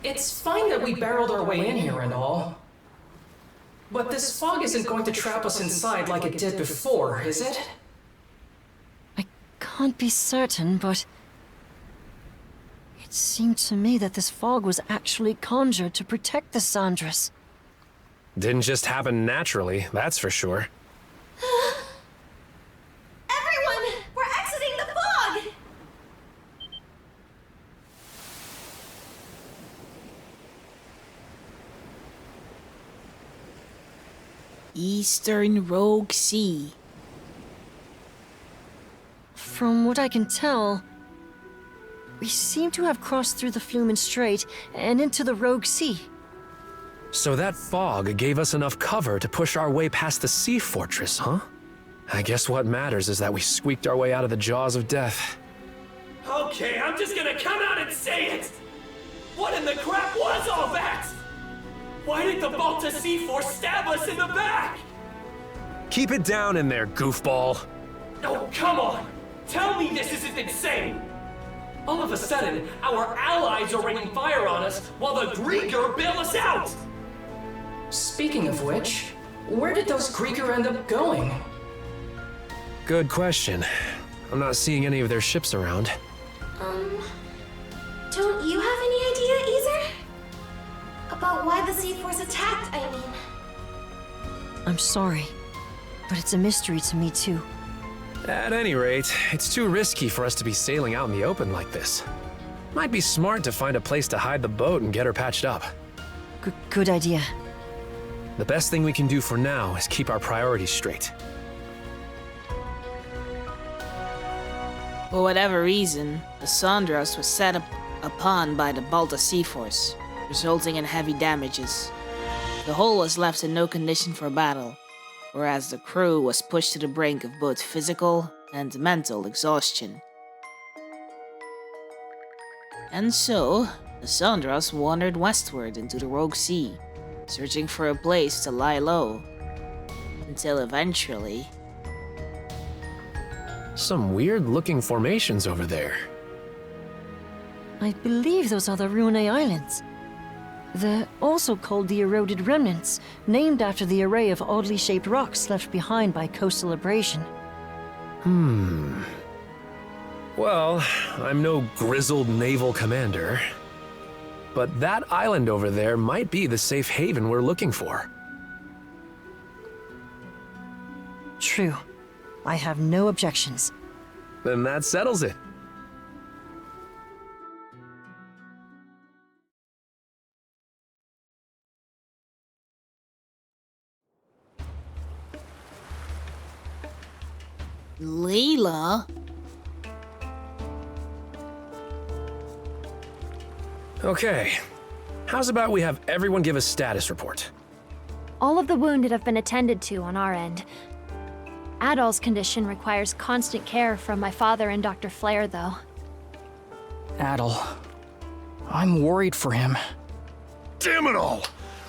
It's fine that we barreled our way in here and all. But this fog isn't going to trap us inside like it did before, is it? I can't be certain, but... it seemed to me that this fog was actually conjured to protect the Sandras. Didn't just happen naturally, that's for sure. Everyone! We're exiting the fog! Eastern Rogue Sea. From what I can tell, we seem to have crossed through the Flumen Strait and into the Rogue Sea. So that fog gave us enough cover to push our way past the sea fortress, huh? I guess what matters is that we squeaked our way out of the jaws of death. Okay, I'm just gonna come out and say it! What in the crap was all that? Why did the Balta Sea Force stab us in the back? Keep it down in there, goofball. Oh, come on! Tell me this isn't insane! All of a sudden, our allies are raining fire on us while the Griegr bail us out! Speaking of which, where did those Griegr end up going? Good question. I'm not seeing any of their ships around. Don't you have any idea, Easer? About why the Sea Force attacked, I mean. I'm sorry, but it's a mystery to me too. At any rate, it's too risky for us to be sailing out in the open like this. Might be smart to find a place to hide the boat and get her patched up. Good idea. The best thing we can do for now is keep our priorities straight. For whatever reason, the Sandras was set upon by the Balta Sea Force, resulting in heavy damages. The hull was left in no condition for battle, whereas the crew was pushed to the brink of both physical and mental exhaustion. And so, the Sandras wandered westward into the Rogue Sea, searching for a place to lie low, until eventually... Some weird-looking formations over there. I believe those are the Rune Islands. They're also called the Eroded Remnants, named after the array of oddly shaped rocks left behind by coastal abrasion. Well, I'm no grizzled naval commander, but that island over there might be the safe haven we're looking for. True. I have no objections. Then that settles it. Lila? Okay. How's about we have everyone give a status report? All of the wounded have been attended to on our end. Adol's condition requires constant care from my father and Dr. Flair, though. Adol. I'm worried for him. Damn it all!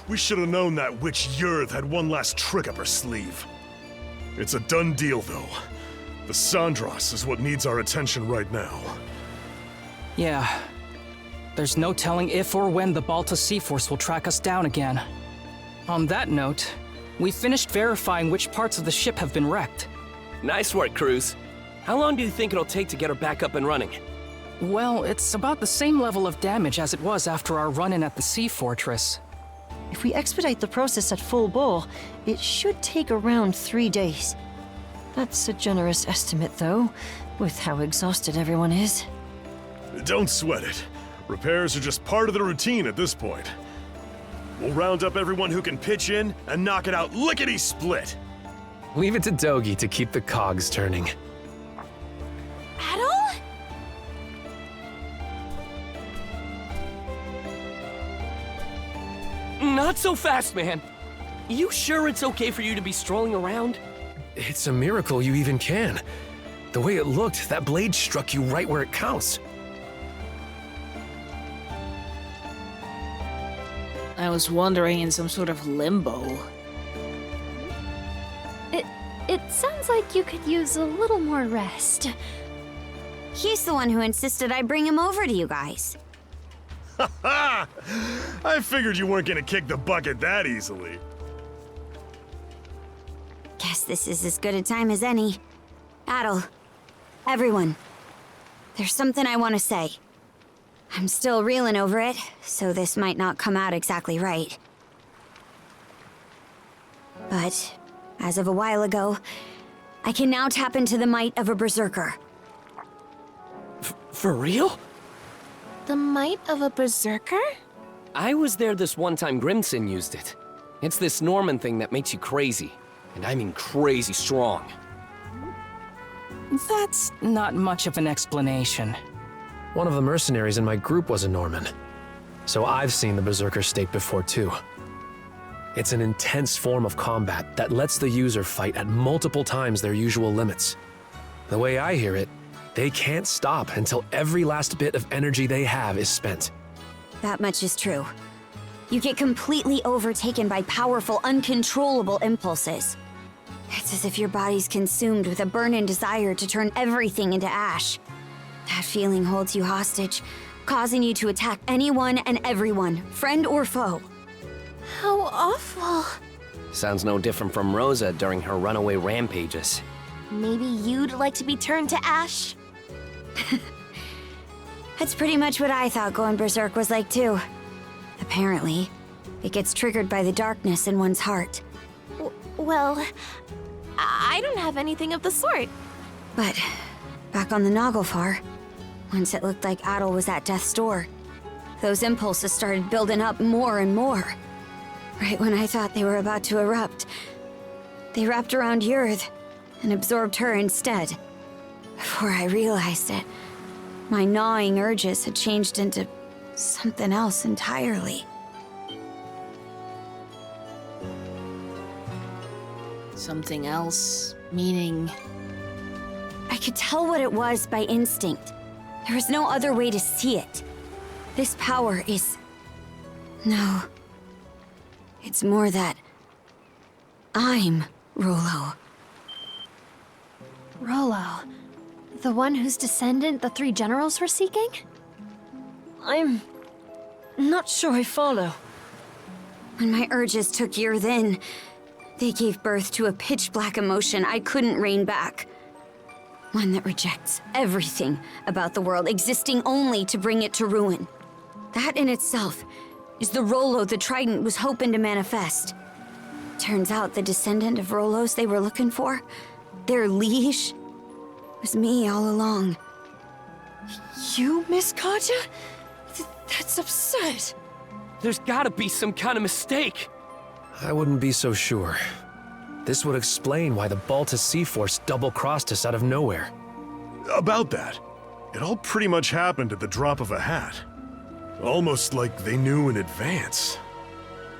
We should have known that witch Yurth had one last trick up her sleeve. It's a done deal, though. The Sandras is what needs our attention right now. Yeah. There's no telling if or when the Balta Sea Force will track us down again. On that note, we finished verifying which parts of the ship have been wrecked. Nice work, Cruz. How long do you think it'll take to get her back up and running? Well, it's about the same level of damage as it was after our run-in at the Sea Fortress. If we expedite the process at full bore, it should take around 3 days. That's a generous estimate, though, with how exhausted everyone is. Don't sweat it. Repairs are just part of the routine at this point. We'll round up everyone who can pitch in and knock it out lickety-split. Leave it to Dogi to keep the cogs turning. Adol? Not so fast, man. You sure it's okay for you to be strolling around? It's a miracle you even can. The way it looked, that blade struck you right where it counts. I was wandering in some sort of limbo. It sounds like you could use a little more rest. He's the one who insisted I bring him over to you guys. I figured you weren't gonna kick the bucket that easily. Guess this is as good a time as any. Adel, everyone, there's something I want to say. I'm still reeling over it, so this might not come out exactly right. But, as of a while ago, I can now tap into the might of a berserker. For real? The might of a berserker? I was there this one time Grimson used it. It's this Norman thing that makes you crazy. And I mean crazy strong. That's not much of an explanation. One of the mercenaries in my group was a Norman, so I've seen the Berserker state before too. It's an intense form of combat that lets the user fight at multiple times their usual limits. The way I hear it, they can't stop until every last bit of energy they have is spent. That much is true. You get completely overtaken by powerful, uncontrollable impulses. It's as if your body's consumed with a burning desire to turn everything into ash. That feeling holds you hostage, causing you to attack anyone and everyone, friend or foe. How awful. Sounds no different from Rosa during her runaway rampages. Maybe you'd like to be turned to ash? That's pretty much what I thought going berserk was like too. Apparently, it gets triggered by the darkness in one's heart. Well, I don't have anything of the sort. But back on the Naglfar, once it looked like Adel was at death's door, those impulses started building up more and more. Right when I thought they were about to erupt, they wrapped around Yurth and absorbed her instead. Before I realized it, my gnawing urges had changed into something else entirely. Something else? Meaning? I could tell what it was by instinct. There was no other way to see it. This power is... No. It's more that... I'm Rollo. Rollo. The one whose descendant the three generals were seeking? I'm not sure I follow. When my urges took Yurth in, they gave birth to a pitch-black emotion I couldn't rein back. One that rejects everything about the world, existing only to bring it to ruin. That in itself is the Rollo the Trident was hoping to manifest. Turns out the descendant of Rollos they were looking for, their liege, was me all along. You, Miss Karja? That's absurd. There's gotta be some kind of mistake. I wouldn't be so sure. This would explain why the Balta Sea Force double-crossed us out of nowhere. About that, it all pretty much happened at the drop of a hat. Almost like they knew in advance.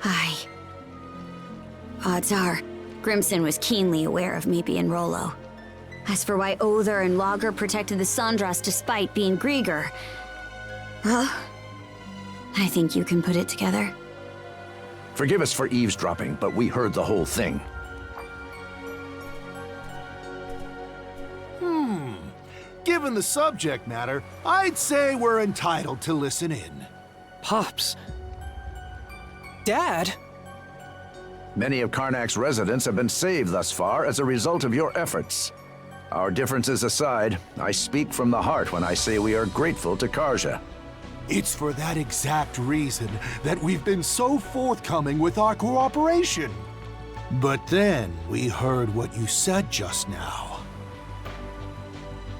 Aye. Odds are, Grimson was keenly aware of me being Rollo. As for why Other and Logr protected the Sandras despite being Griegr, well, I think you can put it together. Forgive us for eavesdropping, but we heard the whole thing. Given the subject matter, I'd say we're entitled to listen in. Pops. Dad? Many of Karnak's residents have been saved thus far as a result of your efforts. Our differences aside, I speak from the heart when I say we are grateful to Karja. It's for that exact reason that we've been so forthcoming with our cooperation. But then we heard what you said just now.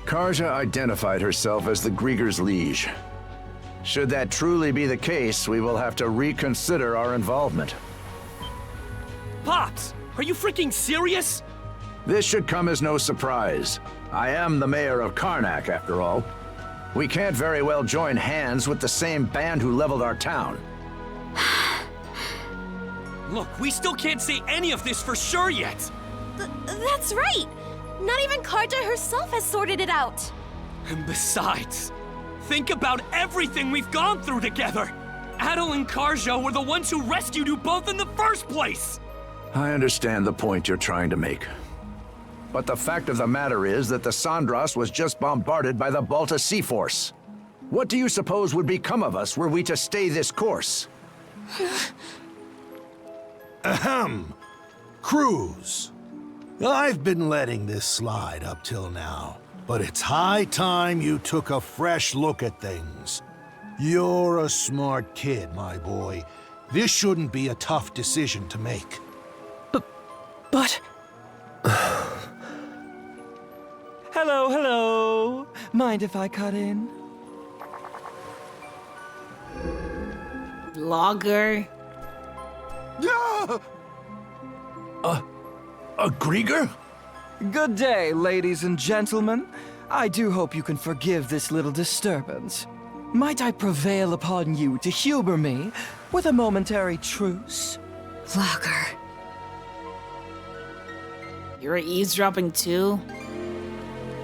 Karja identified herself as the Grieger's liege. Should that truly be the case, we will have to reconsider our involvement. Pops, are you freaking serious? This should come as no surprise. I am the mayor of Karnak, after all. We can't very well join hands with the same band who leveled our town. Look, we still can't say any of this for sure yet. That's right! Not even Karja herself has sorted it out! And besides, think about everything we've gone through together! Adel and Karja were the ones who rescued you both in the first place! I understand the point you're trying to make. But the fact of the matter is that the Sandras was just bombarded by the Balta Sea Force. What do you suppose would become of us were we to stay this course? Ahem. Cruz. I've been letting this slide up till now, but it's high time you took a fresh look at things. You're a smart kid, my boy. This shouldn't be a tough decision to make. But... Hello. Mind if I cut in? Logr? Yeah! A Griegr? Good day, ladies and gentlemen. I do hope you can forgive this little disturbance. Might I prevail upon you to humor me with a momentary truce? Logr. You're eavesdropping too?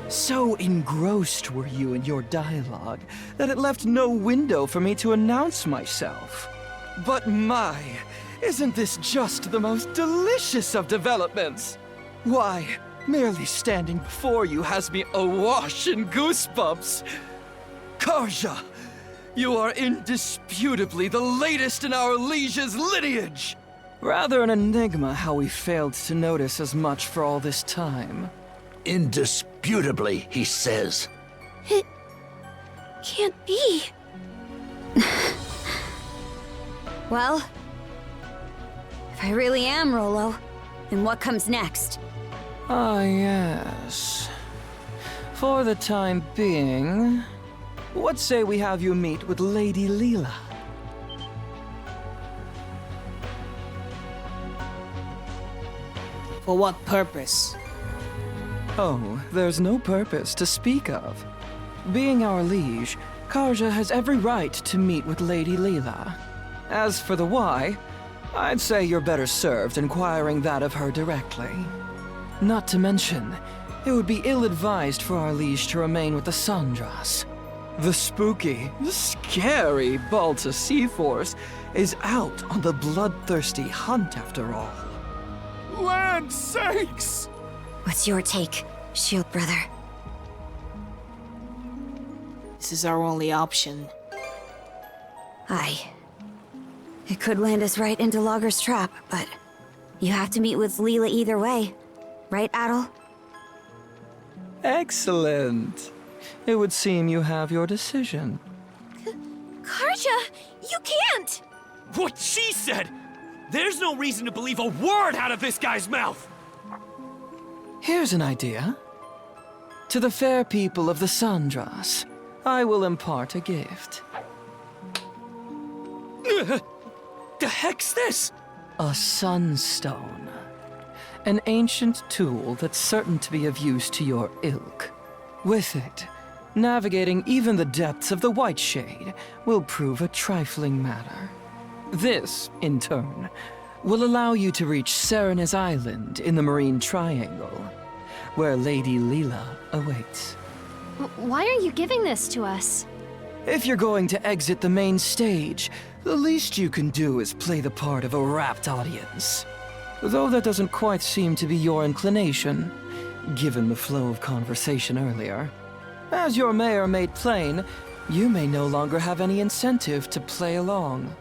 So engrossed were you in your dialogue that it left no window for me to announce myself. But my, isn't this just the most delicious of developments? Why, merely standing before you has me awash in goosebumps. Karja, you are indisputably the latest in our liege's lineage. Rather an enigma how we failed to notice as much for all this time. Indisputably, he says. It can't be. Well, if I really am Rolo, then what comes next? Ah, yes. For the time being, what say we have you meet with Lady Lila? For what purpose? Oh, there's no purpose to speak of. Being our liege, Karja has every right to meet with Lady Lila. As for the why, I'd say you're better served inquiring that of her directly. Not to mention, it would be ill-advised for our liege to remain with the Sandras. The spooky, scary Balta Sea-Force is out on the bloodthirsty hunt after all. Land sakes! What's your take, Shield Brother? This is our only option. Aye. It could land us right into Logr's trap, but you have to meet with Lila either way. Right, Adol? Excellent. It would seem you have your decision. Karja, you can't! What she said! There's no reason to believe a word out of this guy's mouth! Here's an idea. To the fair people of the Sandras, I will impart a gift. The heck's this? A sunstone. An ancient tool that's certain to be of use to your ilk. With it, navigating even the depths of the White Shade will prove a trifling matter. This, in turn, will allow you to reach Serena's Island in the Marine Triangle, where Lady Lila awaits. Why are you giving this to us? If you're going to exit the main stage, the least you can do is play the part of a rapt audience. Though that doesn't quite seem to be your inclination, given the flow of conversation earlier. As your mayor made plain, you may no longer have any incentive to play along.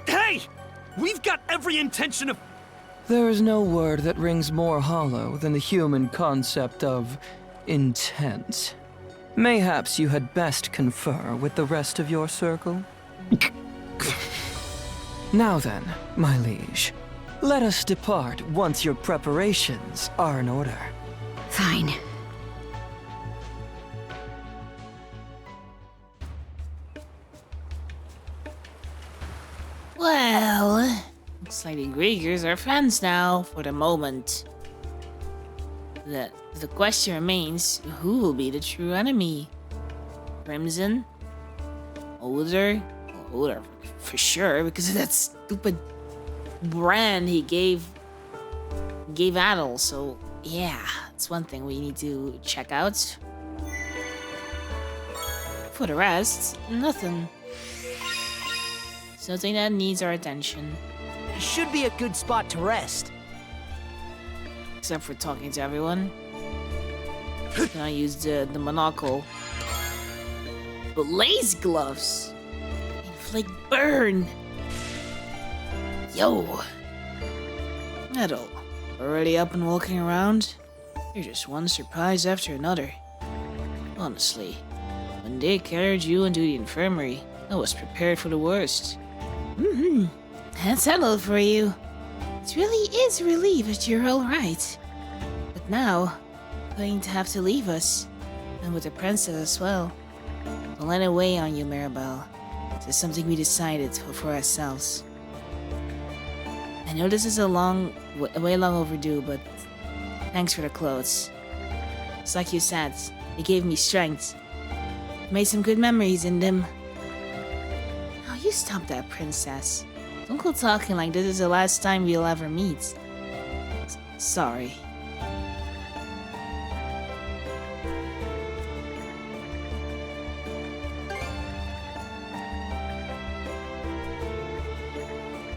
Hey! We've got every intention of... There is no word that rings more hollow than the human concept of intent. Mayhaps you had best confer with the rest of your circle? Now then, my liege, let us depart once your preparations are in order. Fine. Well, looks like the Griegrs are friends now, for the moment. The question remains, who will be the true enemy? Crimson? Odor? Well, Odor, for sure, because of that stupid brand he gave Adol, so yeah, it's one thing we need to check out. For the rest, nothing. Something that needs our attention. Should be a good spot to rest. Except for talking to everyone. Can I use the monocle? Blaze gloves! Inflict burn! Yo! Metal. Already up and walking around? You're just one surprise after another. Honestly, when they carried you into the infirmary, I was prepared for the worst. That's settled for you. It really is a relief that you're alright. But now, you're going to have to leave us. And with the princess as well. Don't let it weigh on you, Mirabelle. This is something we decided for ourselves. I know this is way long overdue, but thanks for the clothes. It's like you said, they gave me strength. Made some good memories in them. Now you stop that, princess. Don't go talking like this is the last time we'll ever meet. Sorry.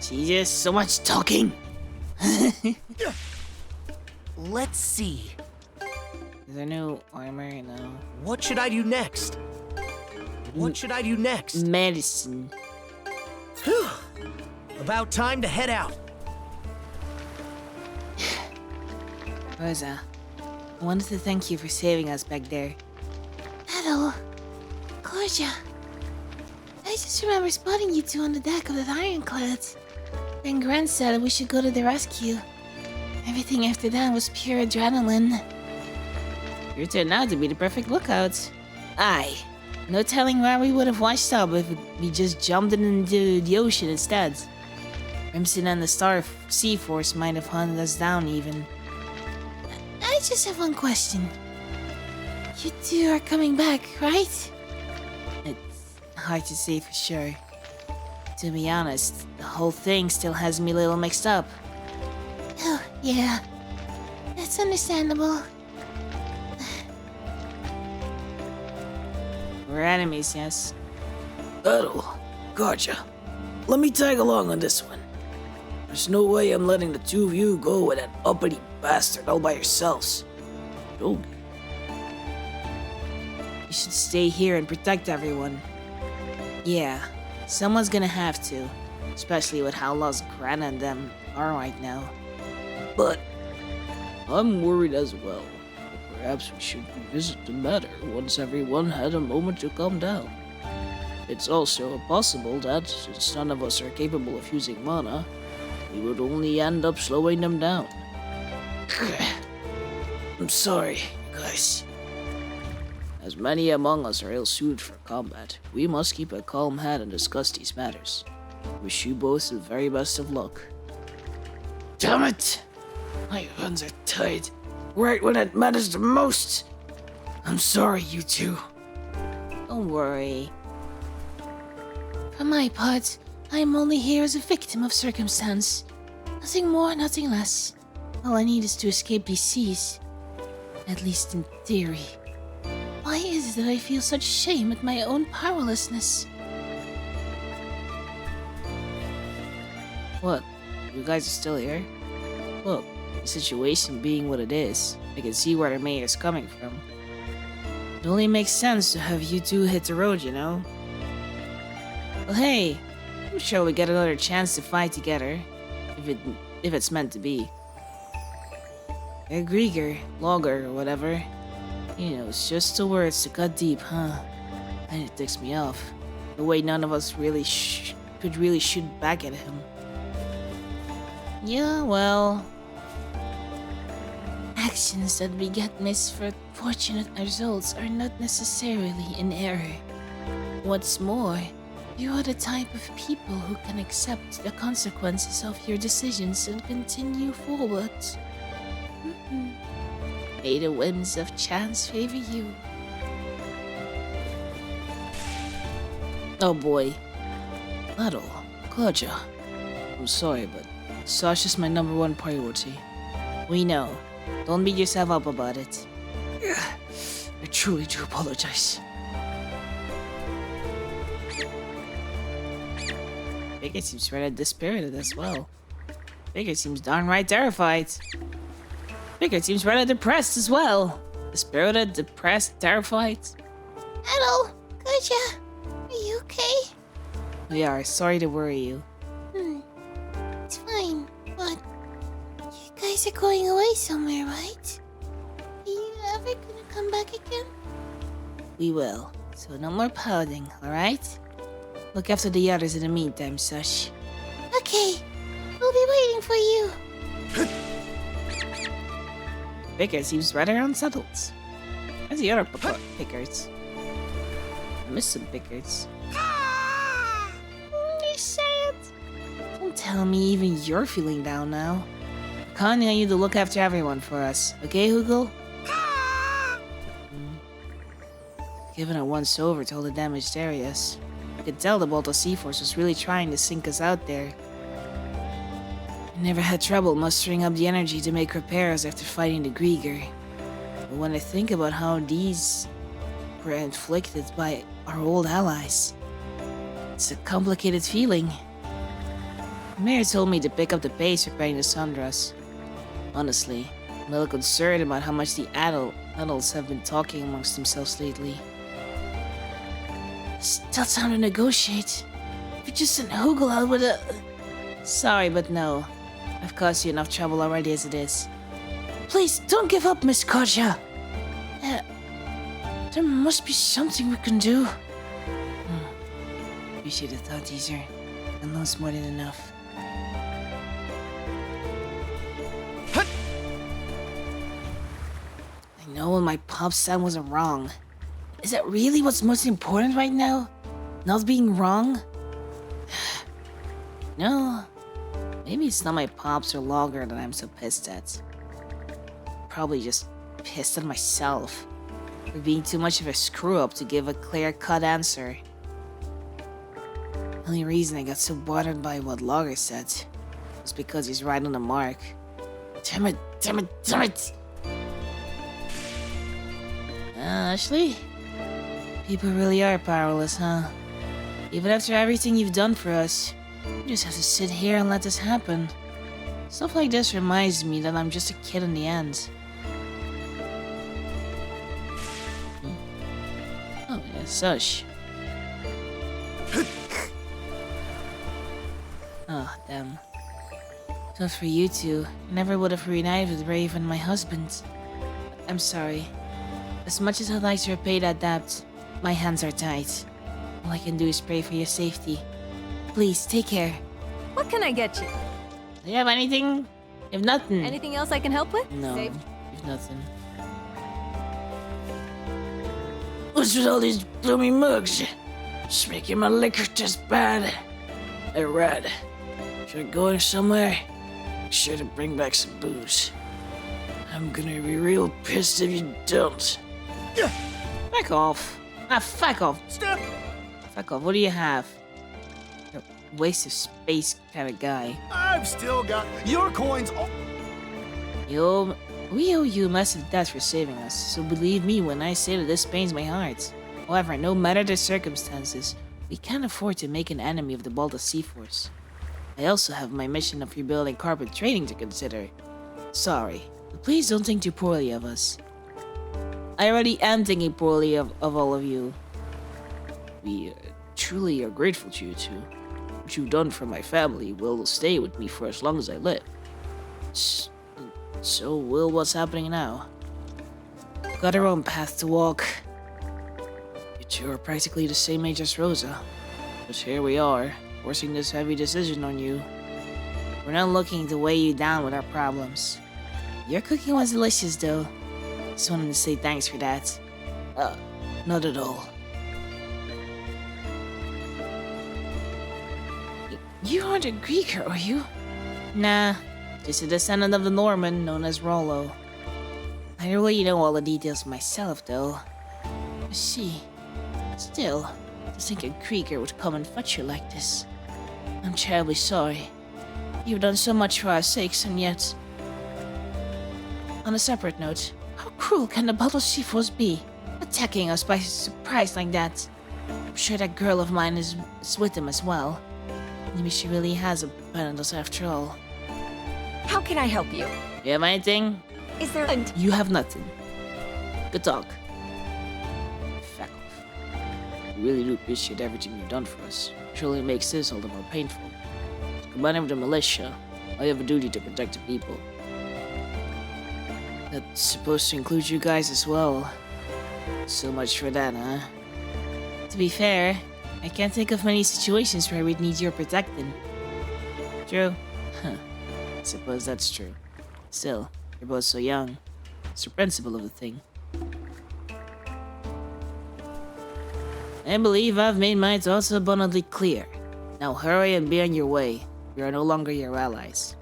Jesus, so much talking. Let's see. Is there no armor? No. What should I do next? What should I do next? Medicine. Whew. About time to head out. Rosa, I wanted to thank you for saving us back there. Hello. Karja. I just remember spotting you two on the deck of that ironclad. Then Grant said we should go to the rescue. Everything after that was pure adrenaline. You turned out to be the perfect lookout. Aye. No telling where we would have washed up if we just jumped into the ocean instead. Crimson and the Star Sea Force might have hunted us down even. I just have one question. You two are coming back, right? It's hard to say for sure. To be honest, the whole thing still has me a little mixed up. Oh, yeah. That's understandable. We're enemies, yes? Battle. Karja. Let me tag along on this one. There's no way I'm letting the two of you go with that uppity bastard all by yourselves. Don't. You should stay here and protect everyone. Yeah, someone's gonna have to. Especially with how lost Grana and them are right now. But I'm worried as well. Perhaps we should revisit the matter once everyone had a moment to calm down. It's also possible that, since none of us are capable of using mana, we would only end up slowing them down. I'm sorry, guys. As many among us are ill-suited for combat, we must keep a calm head and discuss these matters. Wish you both the very best of luck. Damn it! My hands are tied. Right when it matters the most. I'm sorry, you two. Don't worry. For my part, I am only here as a victim of circumstance. Nothing more, nothing less. All I need is to escape these seas. At least in theory. Why is it that I feel such shame at my own powerlessness? What? You guys are still here? Look, the situation being what it is, I can see where the mayor's coming from. It only makes sense to have you two hit the road, you know? Well, hey, I'm sure we get another chance to fight together, if it's meant to be. Griegr, Logr, or whatever. You know, it's just the words to cut deep, huh? And it ticks me off. The way none of us really could really shoot back at him. Yeah, well... Actions that beget misfortunate results are not necessarily in error. What's more, you are the type of people who can accept the consequences of your decisions and continue forward. May the whims of chance favor you. Oh boy. Not all. Karja. I'm sorry, but Sasha's my #1 priority. We know. Don't beat yourself up about it. I truly do apologize. Griegr seems rather dispirited as well. Griegr seems downright terrified. Griegr seems rather depressed as well. Dispirited, depressed, terrified? Hello, Karja. Are you okay? We are sorry to worry you. It's fine, but you guys are going away somewhere, right? Are you ever gonna come back again? We will. So no more pouting, alright? Look after the others in the meantime, Sush. Okay, we'll be waiting for you. Picker seems rather unsettled. Where's the other Pickers? I miss some Pickers. You're sad. Don't tell me even you're feeling down now. I'm counting on you to look after everyone for us, okay, Hugel? Giving it once over to all the damaged areas. I could tell the Balta Sea-Force was really trying to sink us out there. I never had trouble mustering up the energy to make repairs after fighting the Griegr. But when I think about how these were inflicted by our old allies, it's a complicated feeling. Mayor told me to pick up the pace repairing the Sandras. Honestly, I'm a little concerned about how much the adults have been talking amongst themselves lately. Still time to negotiate. If you just sent Hugel out with a... Sorry, but no. I've caused you enough trouble already as it is. Please, don't give up, Miss Karja. There must be something we can do. Appreciate the thought, teaser. I know it's more than enough. I know what my pop said wasn't wrong. Is that really what's most important right now? Not being wrong? No. Maybe it's not my pops or Logr that I'm so pissed at. Probably just pissed at myself for being too much of a screw-up to give a clear-cut answer. The only reason I got so bothered by what Logr said was because he's right on the mark. Damn it, damn it, damn it! Ashley? People really are powerless, huh? Even after everything you've done for us, you just have to sit here and let this happen. Stuff like this reminds me that I'm just a kid in the end. Oh, yeah, Sush. Oh, damn. So for you two, I never would have reunited with Raven and my husband. I'm sorry. As much as I'd like to repay that debt, my hands are tied. All I can do is pray for your safety. Please, take care. What can I get you? Do you have anything? You have nothing. Anything else I can help with? No, Save. you have nothing. What's with all these gloomy mugs? Just making my liquor taste bad. Hey, Red. If you're going somewhere, make sure to bring back some booze. I'm gonna be real pissed if you don't. Back off. Ah, fuck off. Step! Fuck off. What do you have? You're a waste of space kind of guy. I've still got your coins. We owe you a massive debt for saving us, so believe me when I say that this pains my heart. However, no matter the circumstances, we can't afford to make an enemy of the Balta Sea-Force. I also have my mission of rebuilding carpet trading to consider. Sorry, but please don't think too poorly of us. I already am thinking poorly of all of you. We truly are grateful to you two. What you've done for my family will stay with me for as long as I live. So will what's happening now. Got our own path to walk. You two are practically the same age as Rosa. But here we are, forcing this heavy decision on you. We're not looking to weigh you down with our problems. Your cooking was delicious though. Just wanted to say thanks for that. Not at all. You aren't a Griegr, are you? Nah, just a descendant of the Norman known as Rollo. I don't really know all the details myself, though. I see. Still, to think a Griegr would come and fetch you like this. I'm terribly sorry. You've done so much for our sakes, and yet... On a separate note, how cruel can the Balta Sea-Force be? Attacking us by surprise like that. I'm sure that girl of mine is with them as well. Maybe she really has abandoned us after all. How can I help you? You have anything? Is there a... You have nothing. Good talk. Fuck off. We really do appreciate everything you've done for us. Surely it makes this all the more painful. To combine with the militia, I have a duty to protect the people. That's supposed to include you guys as well. So much for that, huh? To be fair, I can't think of many situations where we'd need your protecting. True. Huh. I suppose that's true. Still, you're both so young. It's the principle of the thing. I believe I've made my thoughts abundantly clear. Now hurry and be on your way. We are no longer your allies.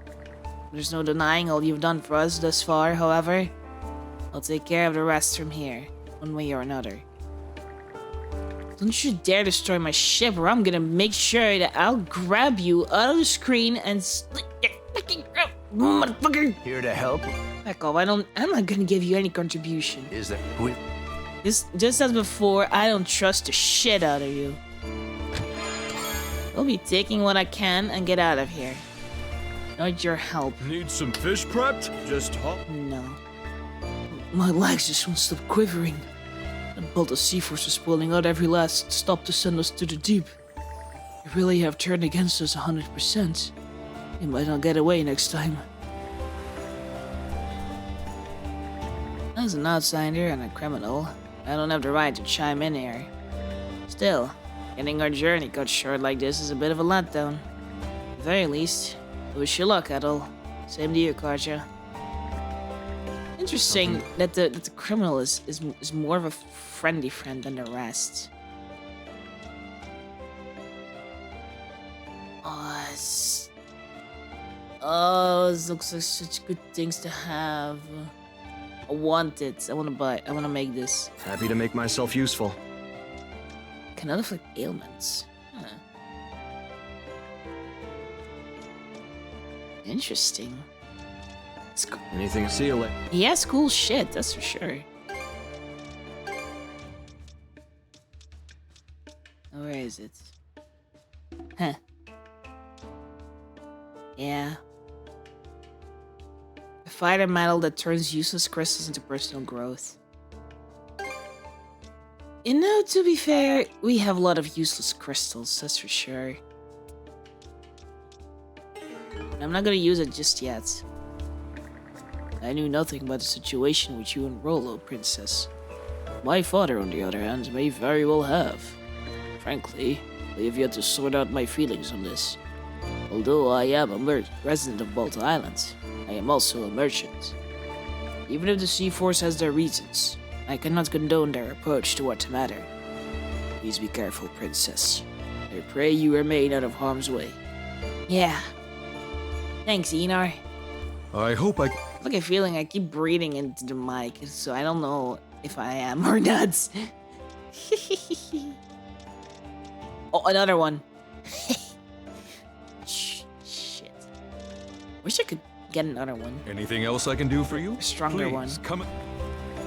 There's no denying all you've done for us thus far, however. I'll take care of the rest from here, one way or another. Don't you dare destroy my ship, or I'm gonna make sure that I'll grab you out of the screen and slit your fucking throat, motherfucker! Here to help? Back off, I'm not gonna give you any contribution. Is that Just as before, I don't trust the shit out of you. I'll be taking what I can and get out of here. Not your help. Need some fish prepped? Just hop. No. My legs just won't stop quivering. The bolt of Sea-Force is pulling out every last stop to send us to the deep. They really have turned against us 100%. They might not get away next time. As an outsider and a criminal, I don't have the right to chime in here. Still, getting our journey cut short like this is a bit of a letdown. At the very least, I wish you luck, Adol. Same to you, Karja. Interesting that the criminal is more of a friendly friend than the rest. Oh, this looks like such good things to have. I want it. I want to buy it. I want to make this. Happy to make myself useful. Cannot afflict ailments. Huh. Interesting. Anything to see you later. He has cool shit, that's for sure. Where is it? Huh. Yeah. A fighter metal that turns useless crystals into personal growth. You know, to be fair, we have a lot of useless crystals, that's for sure. I'm not gonna use it just yet. I knew nothing about the situation with you and Rollo, Princess. My father, on the other hand, may very well have. Frankly, I have yet to sort out my feelings on this. Although I am a resident of Balta Island, I am also a merchant. Even if the Sea-Force has their reasons, I cannot condone their approach to what's the matter. Please be careful, Princess. I pray you remain out of harm's way. Yeah. Thanks, Enar. I hope I... I have a feeling I keep breathing into the mic, so I don't know if I am or not. Oh, another one. Shit. Wish I could get another one. Anything else I can do for you? A stronger Please, one. Come.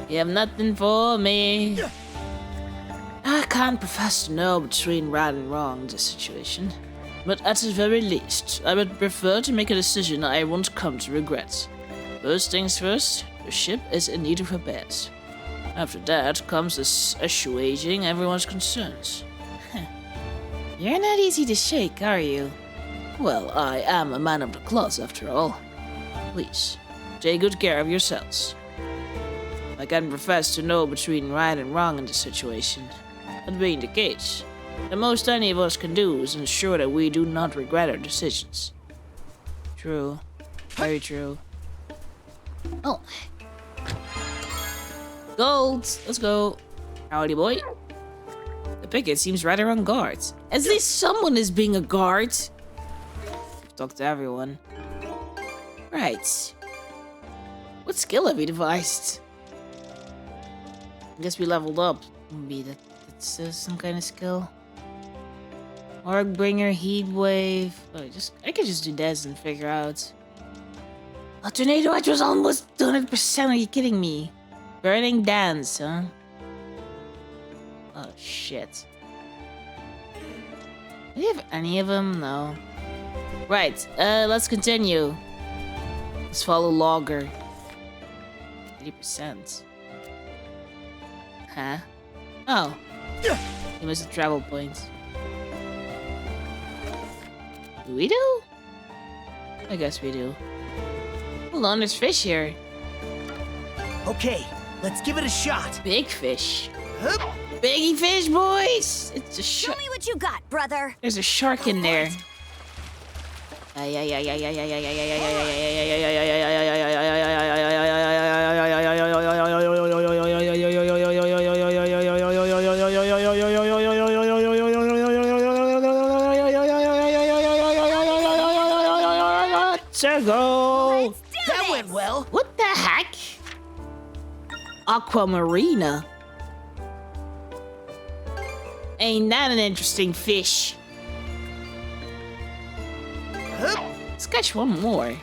You have nothing for me. I can't profess to know between right and wrong in this situation. But at the very least, I would prefer to make a decision I won't come to regret. First things first, the ship is in need of repairs. After that comes assuaging everyone's concerns. You're not easy to shake, are you? Well, I am a man of the cloth after all. Please, take good care of yourselves. I can profess to know between right and wrong in this situation. That being the case, the most any of us can do is ensure that we do not regret our decisions. True. Very true. Oh. Gold! Let's go. Howdy, boy. The picket seems rather on guard. At least someone is being a guard. Talk to everyone. Right. What skill have we devised? I guess we leveled up. Maybe that's some kind of skill. Orgbringer, Heat Wave. Oh, I could just do this and figure out. A tornado, which was almost 200%. Are you kidding me? Burning Dance, huh? Oh shit. Do you have any of them? No. Right. Let's continue. Let's follow Logr. 80%. Huh? Oh. He must have travel points. Do we do? I guess we do. Hold on, there's fish here. Okay, let's give it a shot. Big fish. Biggie fish, boys! It's a Show shark. me what you got, brother. There's a shark in there. To go. That went well. What the heck? Aquamarina. Ain't that an interesting fish? Let's catch one more.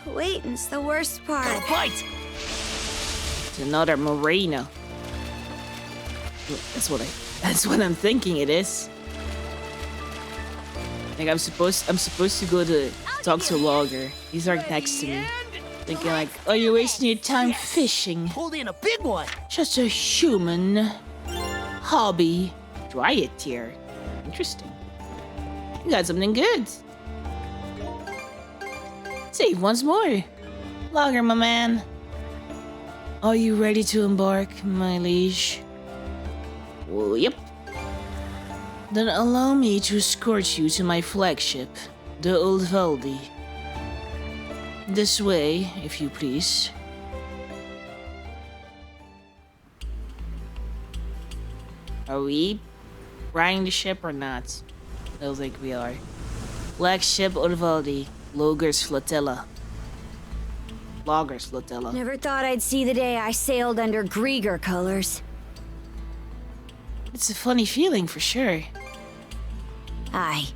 Waiting's the worst part. Got a bite. It's another marina. That's what I'm thinking it is. Like I'm supposed to go to talk to Logr. He's right next to me. Thinking like, oh, you're wasting your time fishing. Pulled in a big one. Just a human hobby. Dry it here. Interesting. You got something good. Save once more. Logr, my man. Are you ready to embark, my liege? Oh, yep. Then allow me to escort you to my flagship, the Old Valdi. This way, if you please. Are we riding the ship or not? I don't think we are. Flagship Old Valdi, Logr's flotilla. Logr's flotilla. Never thought I'd see the day I sailed under Griegr colors. It's a funny feeling for sure. Aye.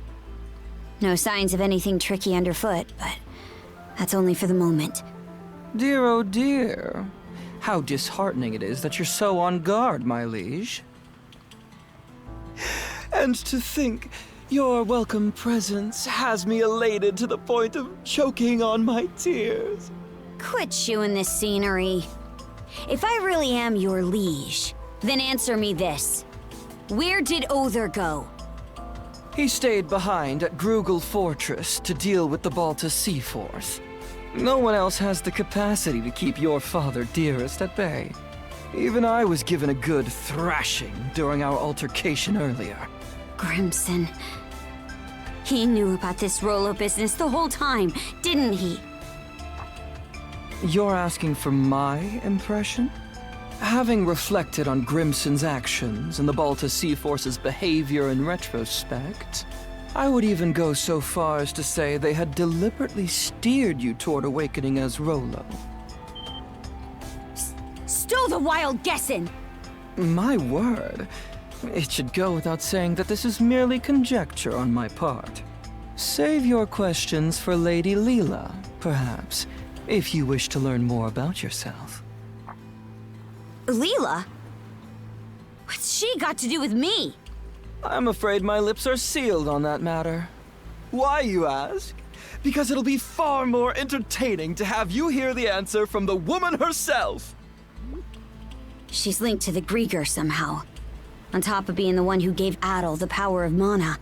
No signs of anything tricky underfoot, but that's only for the moment. Dear, oh dear. How disheartening it is that you're so on guard, my liege. And to think your welcome presence has me elated to the point of choking on my tears. Quit chewing this scenery. If I really am your liege, then answer me this. Where did Other go? He stayed behind at Griegr Fortress to deal with the Balta Sea Force. No one else has the capacity to keep your father dearest at bay. Even I was given a good thrashing during our altercation earlier. Grimson. He knew about this Rollo business the whole time, didn't he? You're asking for my impression? Having reflected on Grimson's actions and the Balta Sea Force's behavior in retrospect, I would even go so far as to say they had deliberately steered you toward awakening as Rollo. Stow the wild guessin'! My word. It should go without saying that this is merely conjecture on my part. Save your questions for Lady Lila, perhaps, if you wish to learn more about yourself. Lila? What's she got to do with me? I'm afraid my lips are sealed on that matter. Why, you ask? Because it'll be far more entertaining to have you hear the answer from the woman herself! She's linked to the Griegr somehow. On top of being the one who gave Adol the power of mana.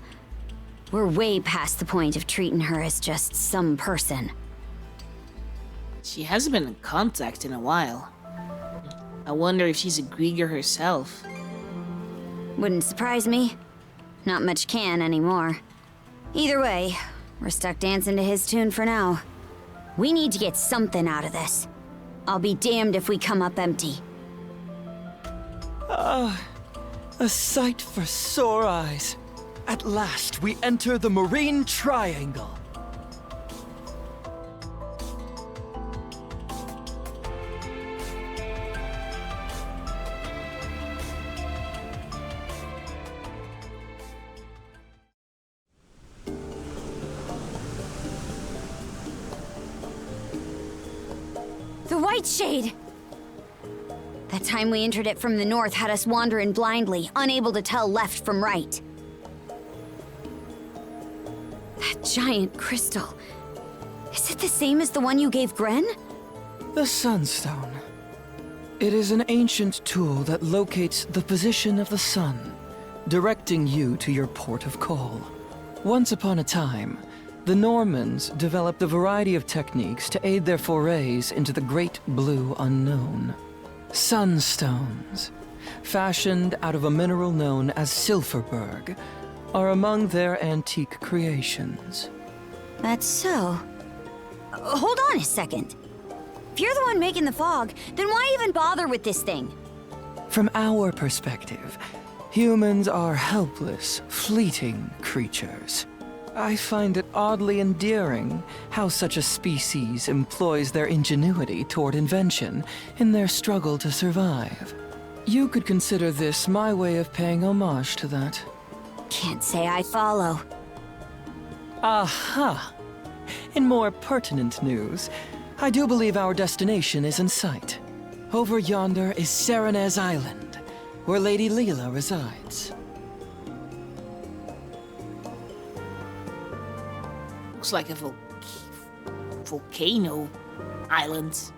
We're way past the point of treating her as just some person. She hasn't been in contact in a while. I wonder if she's a Griegr herself. Wouldn't surprise me. Not much can anymore. Either way, we're stuck dancing to his tune for now. We need to get something out of this. I'll be damned if we come up empty. A sight for sore eyes. At last, we enter the Marine Triangle. The White Shade! That time we entered it from the north had us wandering blindly, unable to tell left from right. That giant crystal. Is it the same as the one you gave Gren? The Sunstone. It is an ancient tool that locates the position of the sun, directing you to your port of call. Once upon a time, the Normans developed a variety of techniques to aid their forays into the great blue unknown. Sunstones, fashioned out of a mineral known as Silverberg, are among their antique creations. That's so. Hold on a second. If you're the one making the fog, then why even bother with this thing? From our perspective, humans are helpless, fleeting creatures. I find it oddly endearing how such a species employs their ingenuity toward invention in their struggle to survive. You could consider this my way of paying homage to that. Can't say I follow. Aha! In more pertinent news, I do believe our destination is in sight. Over yonder is Serenez Island, where Lady Lila resides. Looks like a volcano island.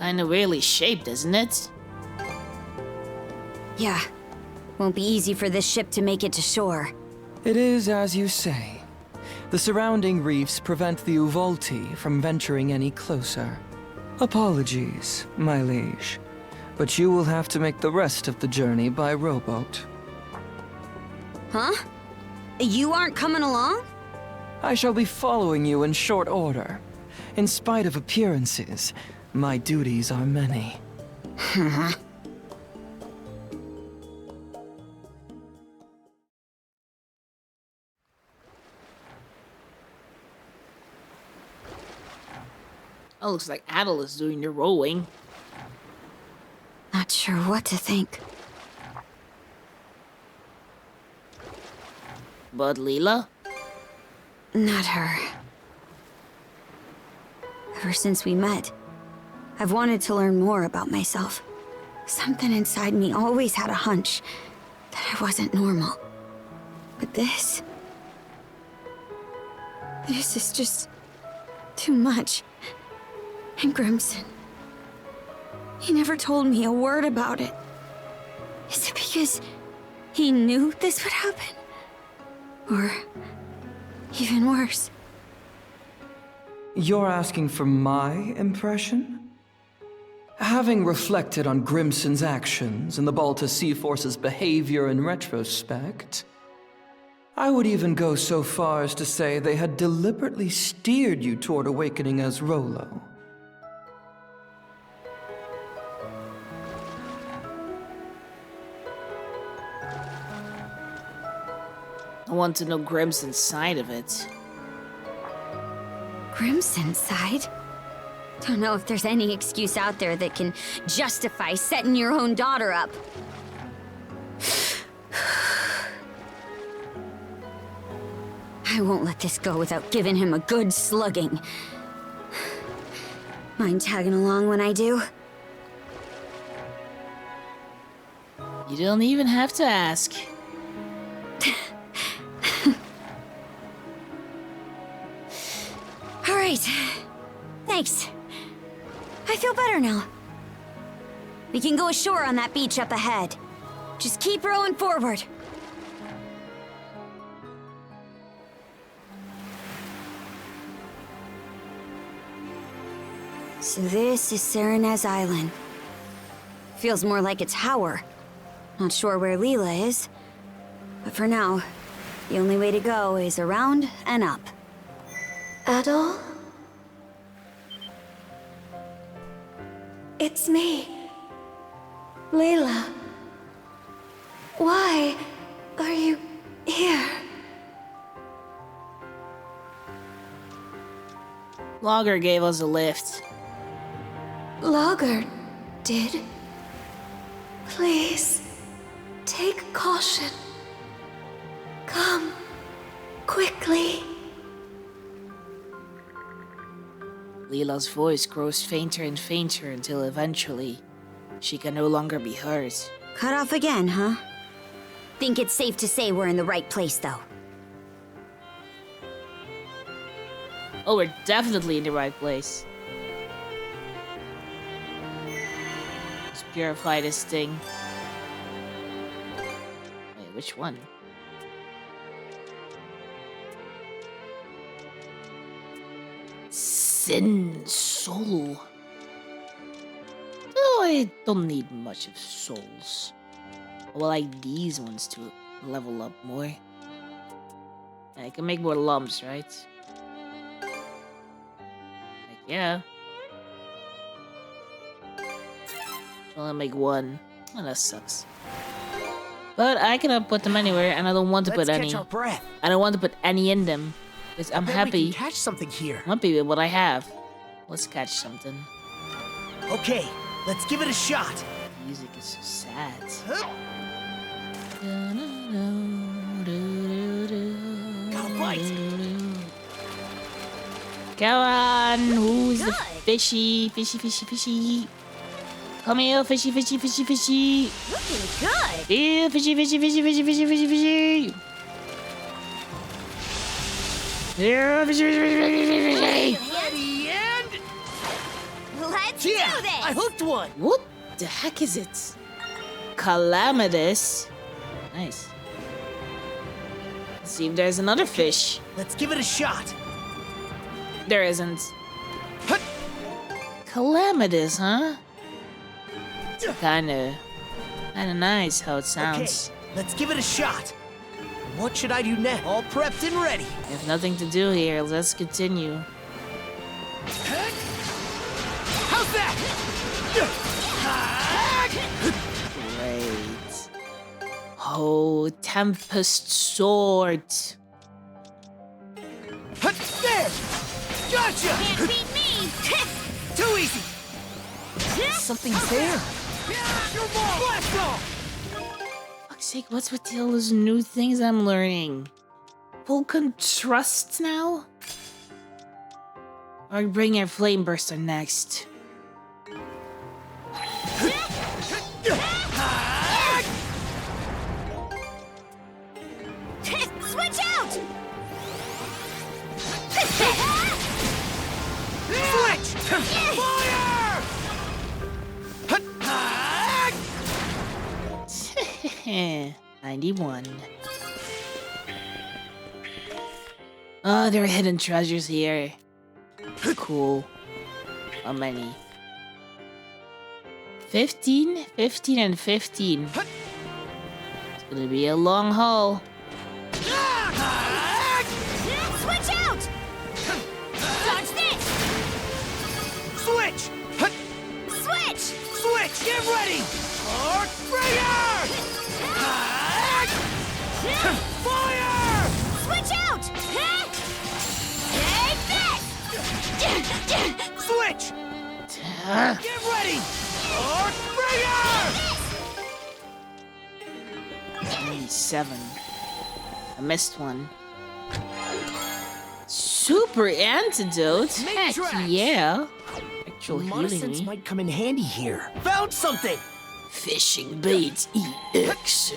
Kinda weirdly shaped, isn't it? Yeah. Won't be easy for this ship to make it to shore. It is as you say. The surrounding reefs prevent the Uvolti from venturing any closer. Apologies, my liege, but you will have to make the rest of the journey by rowboat. Huh? You aren't coming along? I shall be following you in short order. In spite of appearances, my duties are many. Oh, looks like Adel is doing the rowing. Not sure what to think. But Lila? Not her. Ever since we met, I've wanted to learn more about myself. Something inside me always had a hunch that I wasn't normal. But this is just too much. And Grimson, he never told me a word about it. Is it because he knew this would happen? Or even worse? You're asking for my impression? Having reflected on Grimson's actions and the Balta Sea Force's behavior in retrospect, I would even go so far as to say they had deliberately steered you toward awakening as Rolo. I want to know Grimson's side of it. Grimson's side? Don't know if there's any excuse out there that can justify setting your own daughter up. I won't let this go without giving him a good slugging. Mind tagging along when I do? You don't even have to ask. All right. Thanks. I feel better now. We can go ashore on that beach up ahead. Just keep rowing forward. So this is Serenez Island. Feels more like a tower. Not sure where Lila is. But for now, the only way to go is around and up. Adol? It's me. Lila. Why are you here? Logr gave us a lift. Logr did? Please, take caution. Come, quickly. Lila's voice grows fainter and fainter until eventually, she can no longer be heard. Cut off again, huh? Think it's safe to say we're in the right place, though. Oh, we're definitely in the right place. purify this thing. Wait, which one? Sin soul. Oh, I don't need much of souls. Well, I like these ones to level up more. I can make more lumps, right? Like, yeah. I'll make one. Oh, that sucks. But I cannot put them anywhere, and I don't want to put any. Let's catch our breath. I don't want to put any in them. Because I'm happy. We can catch something here. I'm happy with what I have. Let's catch something. Okay, let's give it a shot. Music is so sad. Got a bite. Come on, who's the fishy? Fishy. Come here, fishy. Looking good. Yeah, fishy. Yeah, fishy. Ready and Let's do this. I hooked one. What the heck is it? Calamitous. Nice. Let's see if there's another fish. Let's give it a shot. There isn't. Calamitous, huh? Kinda nice how it sounds. Okay, let's give it a shot. What should I do next? All prepped and ready. We have nothing to do here. Let's continue. How's that? Great. Oh, Tempest Sword. There! Gotcha! Can't beat me. Too easy. Something's there. Blast off! Fuck's sake, what's with all those new things I'm learning? Vulcan Trust now? Or bring our Flame Burster next. Switch out! Switch! Fire! 91. Oh, there are hidden treasures here. Cool. How many? 15? 15 and 15. It's gonna be a long haul. Switch out! Dodge this! Switch! Switch! Switch! Get ready! Arc Breaker! Fire! Switch out! Take this! Switch! Get ready! Arc Breaker! 97. I missed one. Super antidote? Heck yeah. Actual healing Monosense me. might come in handy here. Found something! Fishing bait EX.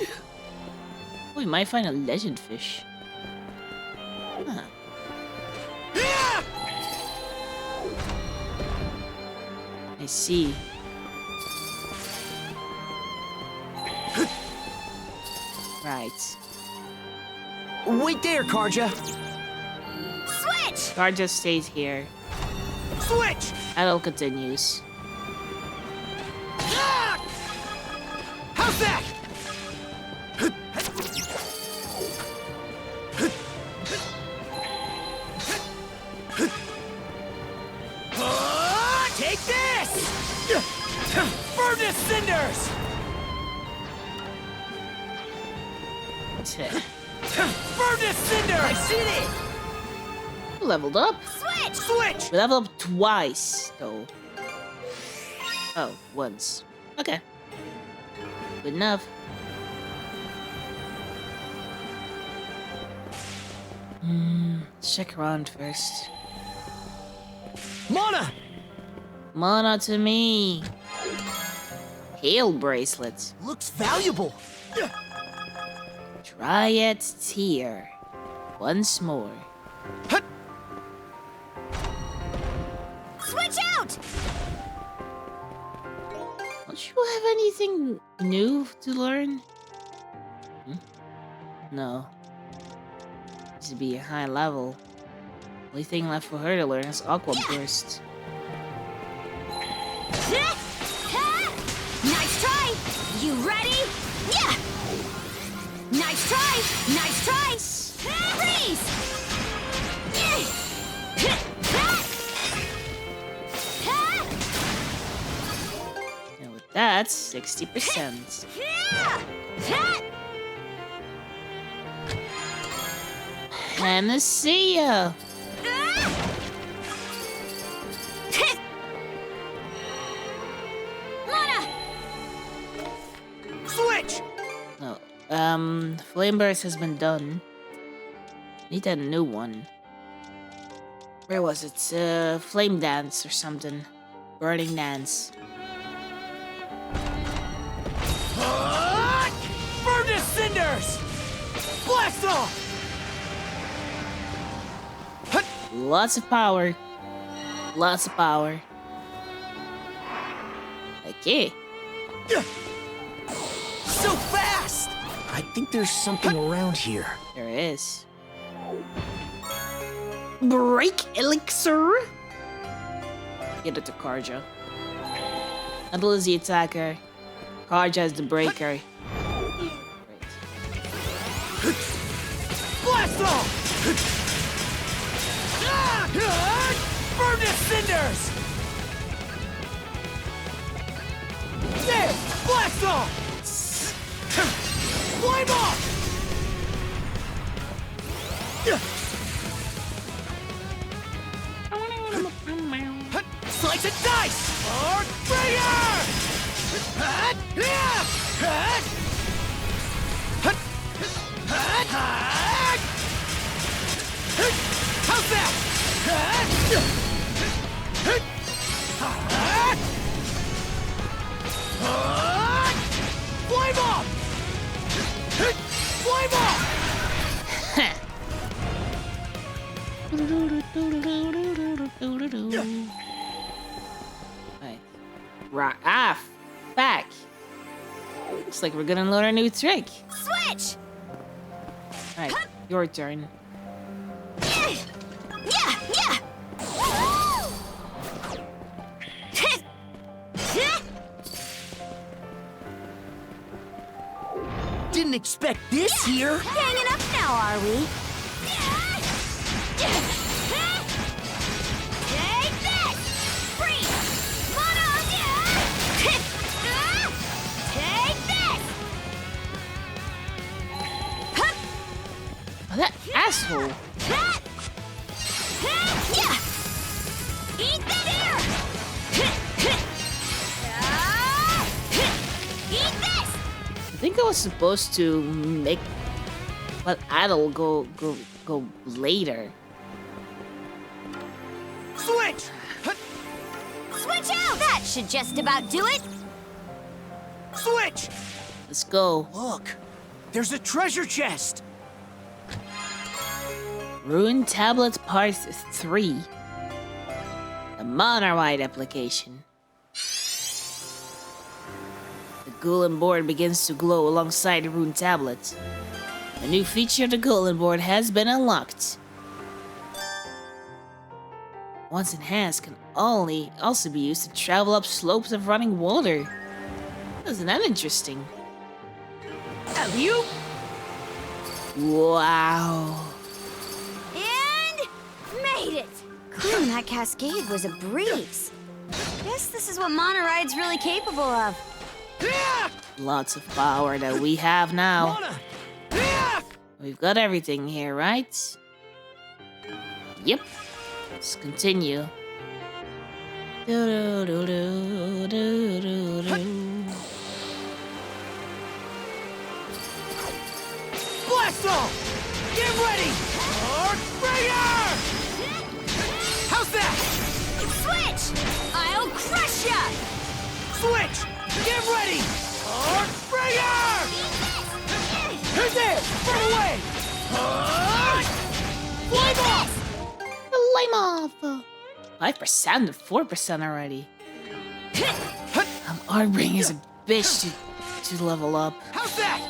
Oh, we might find a legend fish. Huh. I see. Right. Wait there, Karja. Switch! Karja stays here. Switch! Adel continues. How's that? Take this! Furnace cinders! Furnace cinders! I see it! Leveled up. Switch! Switch! We leveled up twice, though. Oh, once. Okay. Good enough. Let's check around first. Mana! Mana to me. Hail bracelet. Looks valuable. Dryad tear. Once more. Switch out! Don't you have anything new to learn? No. Needs to be a high level. Only thing left for her to learn is Aqua Burst. Nice try! You ready? Yeah! Nice try! Nice try! Freeze! And with that, 60%. Panacea! Switch! No. Flame Burst has been done. Need a new one. Where was it? Flame Dance or something. Burning Dance. Burn to cinders! Blast off! Lots of power. Lots of power. Okay. So fast! I think there's something around here. There is. Break Elixir! Get it to Karja. Adel is the attacker. Karja is the breaker. Blast off! Burn to cinders! There! Blast off! Flame off! Slice and dice! Or Griegr! How's that? Flame off! Flame off! Right. Back. Looks like we're gonna learn a new trick. Switch! Alright, your turn. Yeah! Didn't expect this here. Hanging up now, are we? Take this! Freeze! Mono! Take this! Oh, that asshole! Yeah! Eat that air! Eat this! I think I was supposed to make Adel go later. Switch! Switch out! That should just about do it. Switch! Let's go. Look, there's a treasure chest. Rune Tablet Part 3. The Monorite application. The Golem board begins to glow alongside the Rune Tablet. A new feature of the Golem board has been unlocked. Once enhanced, can also be used to travel up slopes of running water. Isn't that interesting? You? Wow. And made it! Clearing that cascade was a breeze. Guess this is what Monoride's really capable of. Lots of power that we have now. We've got everything here, right? Yep. Let's continue. Blast off! Get ready! Griegr! How's that? Switch! I'll crush ya! Switch! Get ready! Griegr! Who's there? Run away! Flame off! Flame off! 5% to 4% already. Artbring is a bitch to level up. How's that?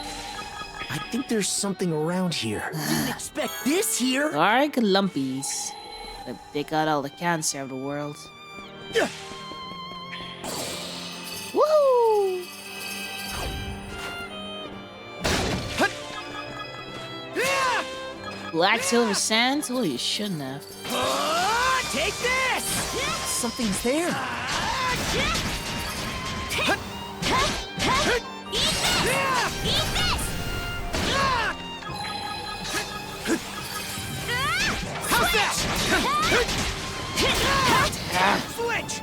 I think there's something around here. Didn't expect this here. Dark lumpies. They got all the cancer of the world. Woo! Black silver sand? Oh, you shouldn't have. Take this! Something's there. Eat this! How's that? Switch!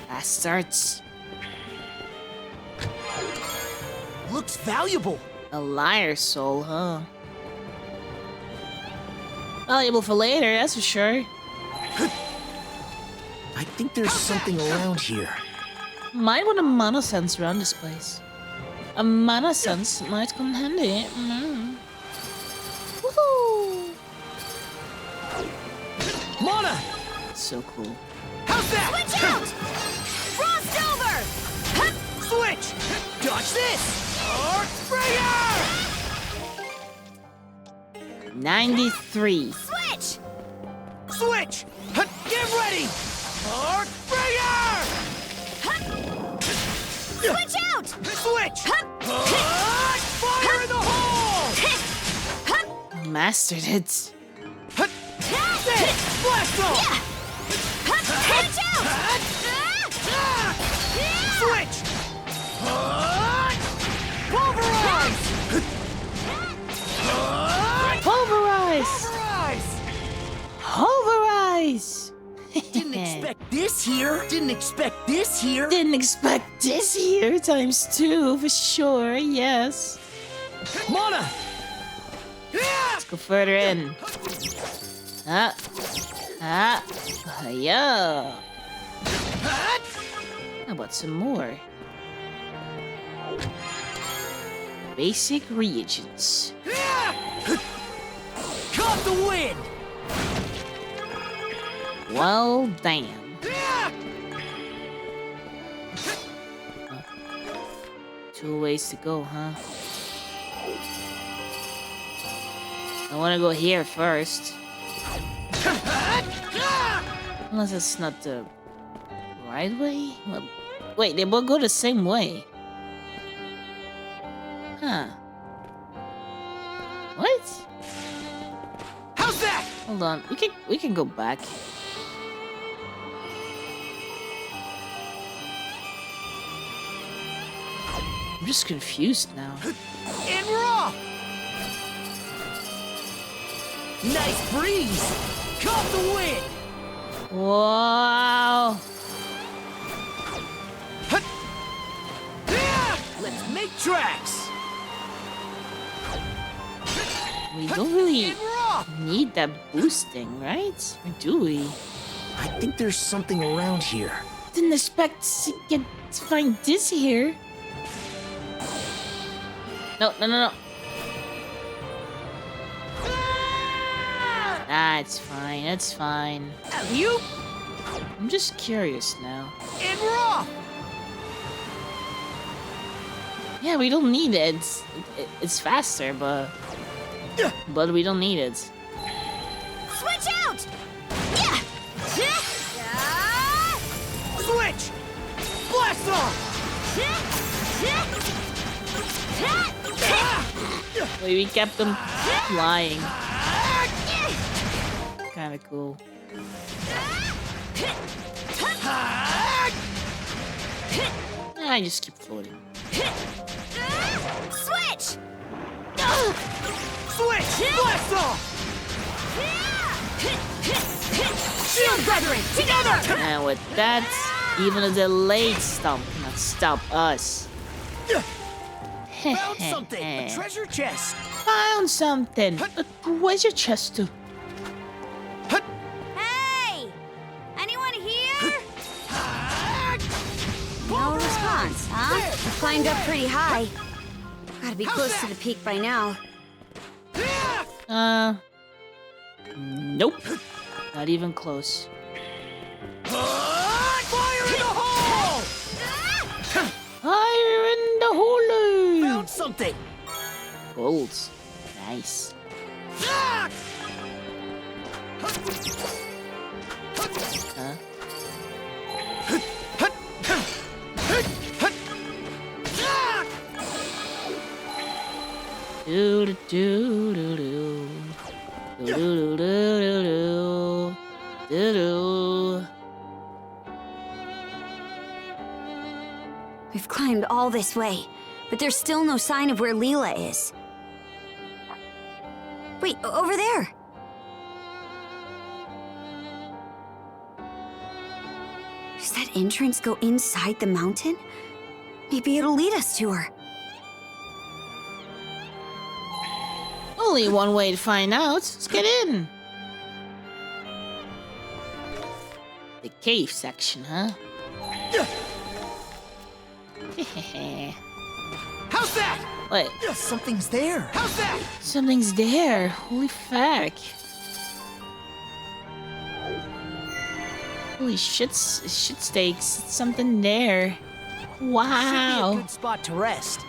Bastards. Looks valuable. A liar soul, huh? Valuable for later, that's for sure. I think there's something around here. Might want a mana sense around this place. A mana sense might come handy. Woohoo! Mana! So cool. How's that? Switch out! Frost over! Switch! Dodge this! Arc Sprayer! 93. Switch! Switch! Get ready! Arc Sprayer! Switch out! Switch! Fire in the hole! Mastered it. Blast off! Switch out! Switch! Pulverize! Pulverize! Pulverize! Didn't expect this here. Didn't expect this here. Didn't expect this here times 2 for sure, yes. Mana! Let's go further in. Yeah. How about some more? Basic reagents. Caught the wind! Well, damn. Two ways to go, huh? I want to go here first. Unless it's not the right way? Well, wait, they both go the same way. Huh. What? How's that? Hold on, we can go back. I'm just confused now. In raw! Nice breeze! Caught the wind! Wow! Let's make tracks! We don't really need that boosting, right? Or do we? I think there's something around here. Didn't expect to find this here. No. Nah, it's fine. You? I'm just curious now. In raw! Yeah, we don't need it. It's faster, but we don't need it. Switch out! Switch! Blast off! We kept them flying. Kinda cool. I just keep floating. Switch! Switch! Blast off! Shield brethren, together! And with that, even a delayed stomp cannot stop us. Found something! A treasure chest! Found something! A treasure chest too. Hey! Anyone here? No response, huh? You climbed up pretty high. Gotta be close to the peak by now. Nope. Not even close. Fire in the hole! something! Gold. Nice. Ah! Huh? Do do do do do do do do do do. We've climbed all this way, but there's still no sign of where Lila is. Wait, over there! Does that entrance go inside the mountain? Maybe it'll lead us to her. Only one way to find out. Let's get in. The cave section, huh? How's that? Wait. Something's there. How's that? Something's there. Holy fuck. Holy shit steaks. Something there. Wow. Should be a good spot to rest.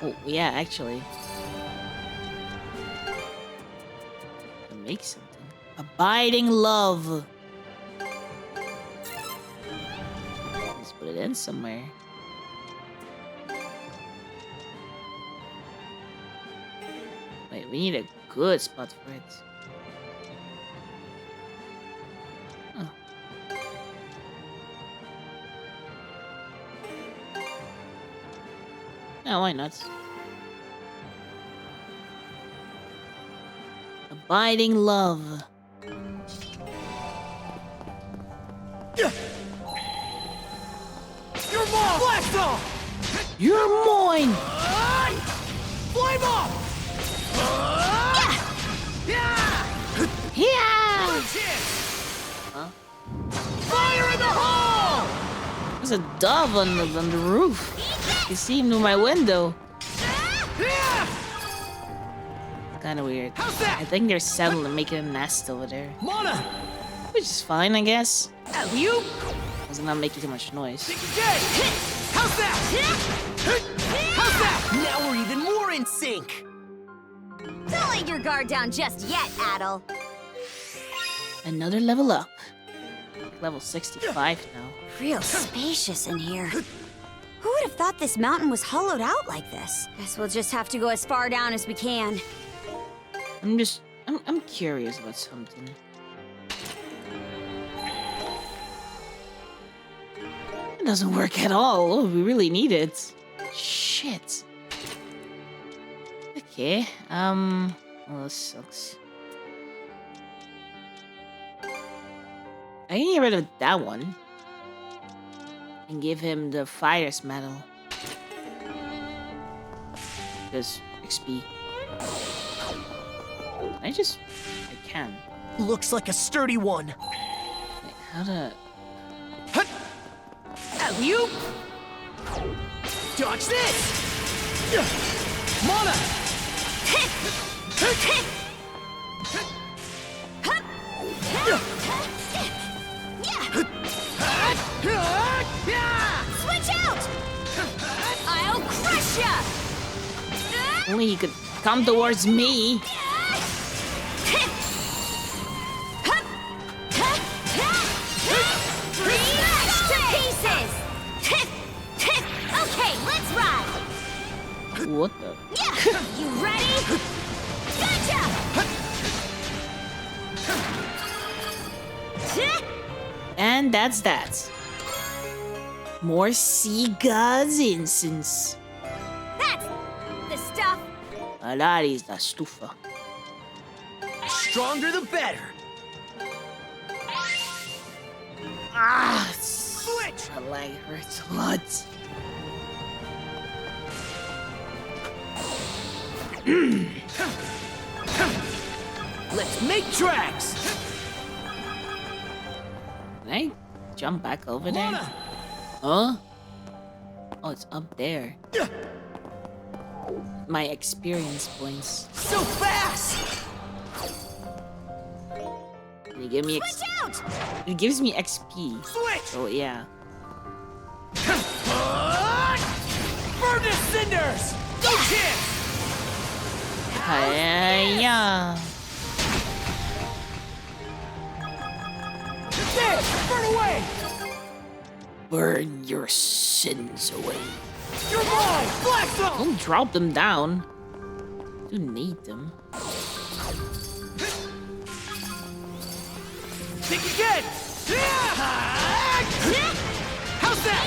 Oh, yeah, actually. To make something. Abiding love. Let's put it in somewhere. Wait, we need a good spot for it. Oh. Yeah, why not? Abiding love. You're mine! Blast off! You're mine! Flame off! Yeah! Huh? Fire in the hole! There's a dove on the roof. You see him through my window. Kind of weird. I think they're settling and making a nest over there. Mana! Which is fine, I guess. You? As not making too much noise. How's that? How's that? Now we're even more in sync. Don't let your guard down just yet, Adel. Another level up. Level 65 now. Real spacious in here. Who would have thought this mountain was hollowed out like this? Guess we'll just have to go as far down as we can. I'm curious about something. It doesn't work at all. Oh, we really need it. Shit. Okay, well, this sucks. I can get rid of that one. And give him the fighter's medal. Because XP. I can. Looks like a sturdy one. Wait, how to... You? Dodge this! Mana! Switch out! I'll crush ya! Only he could come towards me. Smash to pieces! Okay, let's ride! What the? You ready? Gotcha! And that's that. More sea gods incense. That's the stuff. That is the stufa. Stronger the better. Ah, switch! My leg hurts a lot. Let's make tracks. Can I jump back over there? Mana! Huh? Oh, it's up there. My experience points. So fast! Can you give me Switch out! It gives me XP. Switch! Oh yeah. Burn this cinders! No chance! Yeah. There! Burn away! Burn your sins away. You're mine! Blast them! Don't drop them down. You need them. Think again! How's that?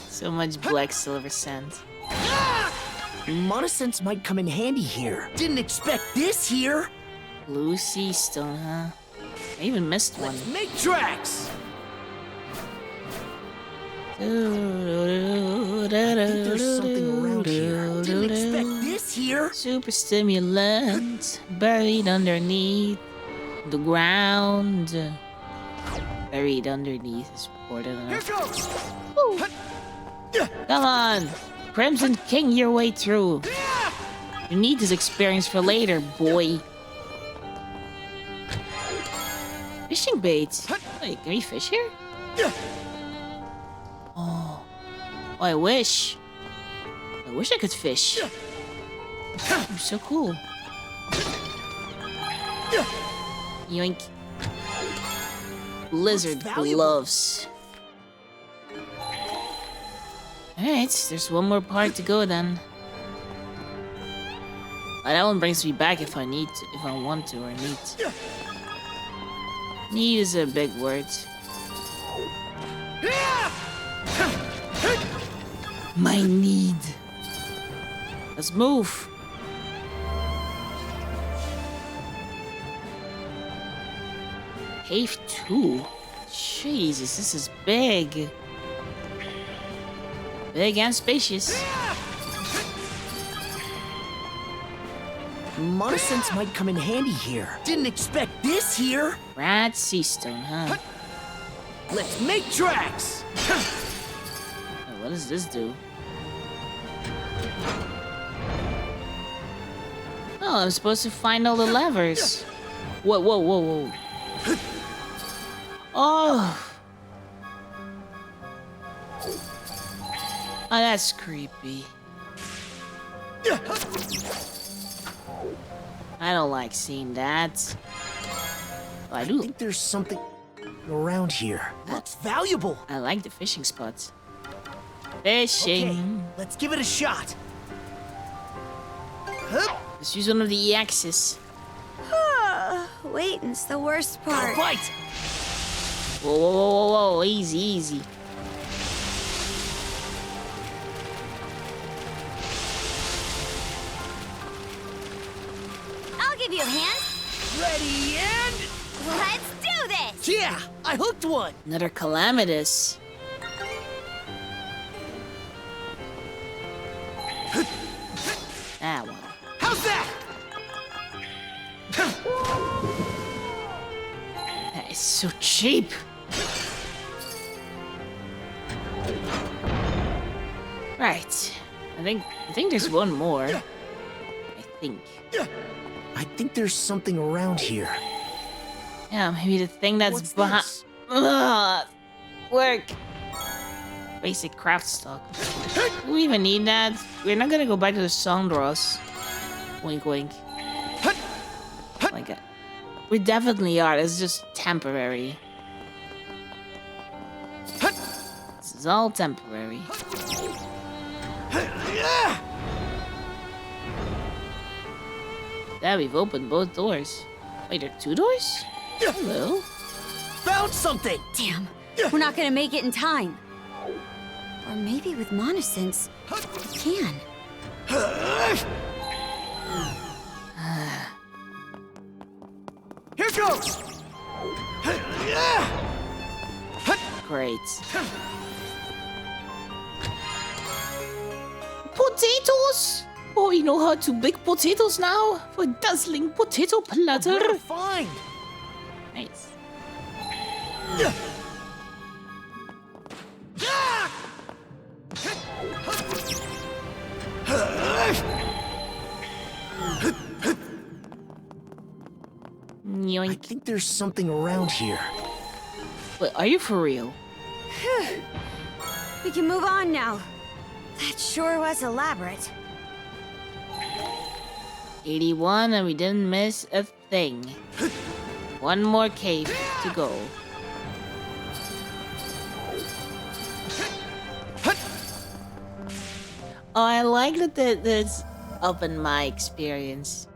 So much black silver sand. Monosense might come in handy here. Didn't expect this here. Blue sea stone, huh? I even missed one. Make tracks! I think there's something around here. Didn't expect this here. Super stimulant buried underneath the ground. Buried underneath is important enough. Here goes! Come on! Crimson King your way through. You need this experience for later, boy. Fishing bait. Wait, can we fish here? Oh, I wish. I wish I could fish. I'm so cool. Yoink. Lizard gloves. Alright, there's one more part to go then. That one brings me back if I need to, if I want to or need to. Need is a big word. My need. Let's move. Cave 2? Jesus, this is big. Big and spacious. Monosense might come in handy here. Didn't expect this here. Rat sea stone, huh? Let's make tracks! Oh, what does this do? Oh, I'm supposed to find all the levers. Whoa, whoa, whoa, whoa. Oh! Oh, that's creepy. I don't like seeing that. Oh, I do. I think there's something around here. Looks valuable. I like the fishing spots. Fishing. Okay, let's give it a shot. Let's use one of the axes. Waiting's the worst part. Bite! Whoa, whoa, whoa, whoa, whoa. Easy, easy. I'll give you a hand. Ready and... Let's do this! Yeah, I hooked one. Another calamitous. That one. How's that? That is so cheap. Right. I think there's one more. I think there's something around here. Yeah, maybe the thing that's behind. Work. Basic craft stock. Do we even need that? We're not gonna go back to the Sandras. Wink, wink. Like that. We definitely are. It's just temporary. This is all temporary. Yeah, we've opened both doors. Wait, there are 2 doors? Hello? Found something! Damn, we're not gonna make it in time. Or maybe with Monosense, we can. Here goes! Great. Potatoes! Oh, you know how to bake potatoes now? For dazzling potato platter. What a find! Nice. Yoink. I think there's something around here. Wait, are you for real? We can move on now. That sure was elaborate. 81 and we didn't miss a thing. One more cave to go. Oh, I like that that's up in my experience.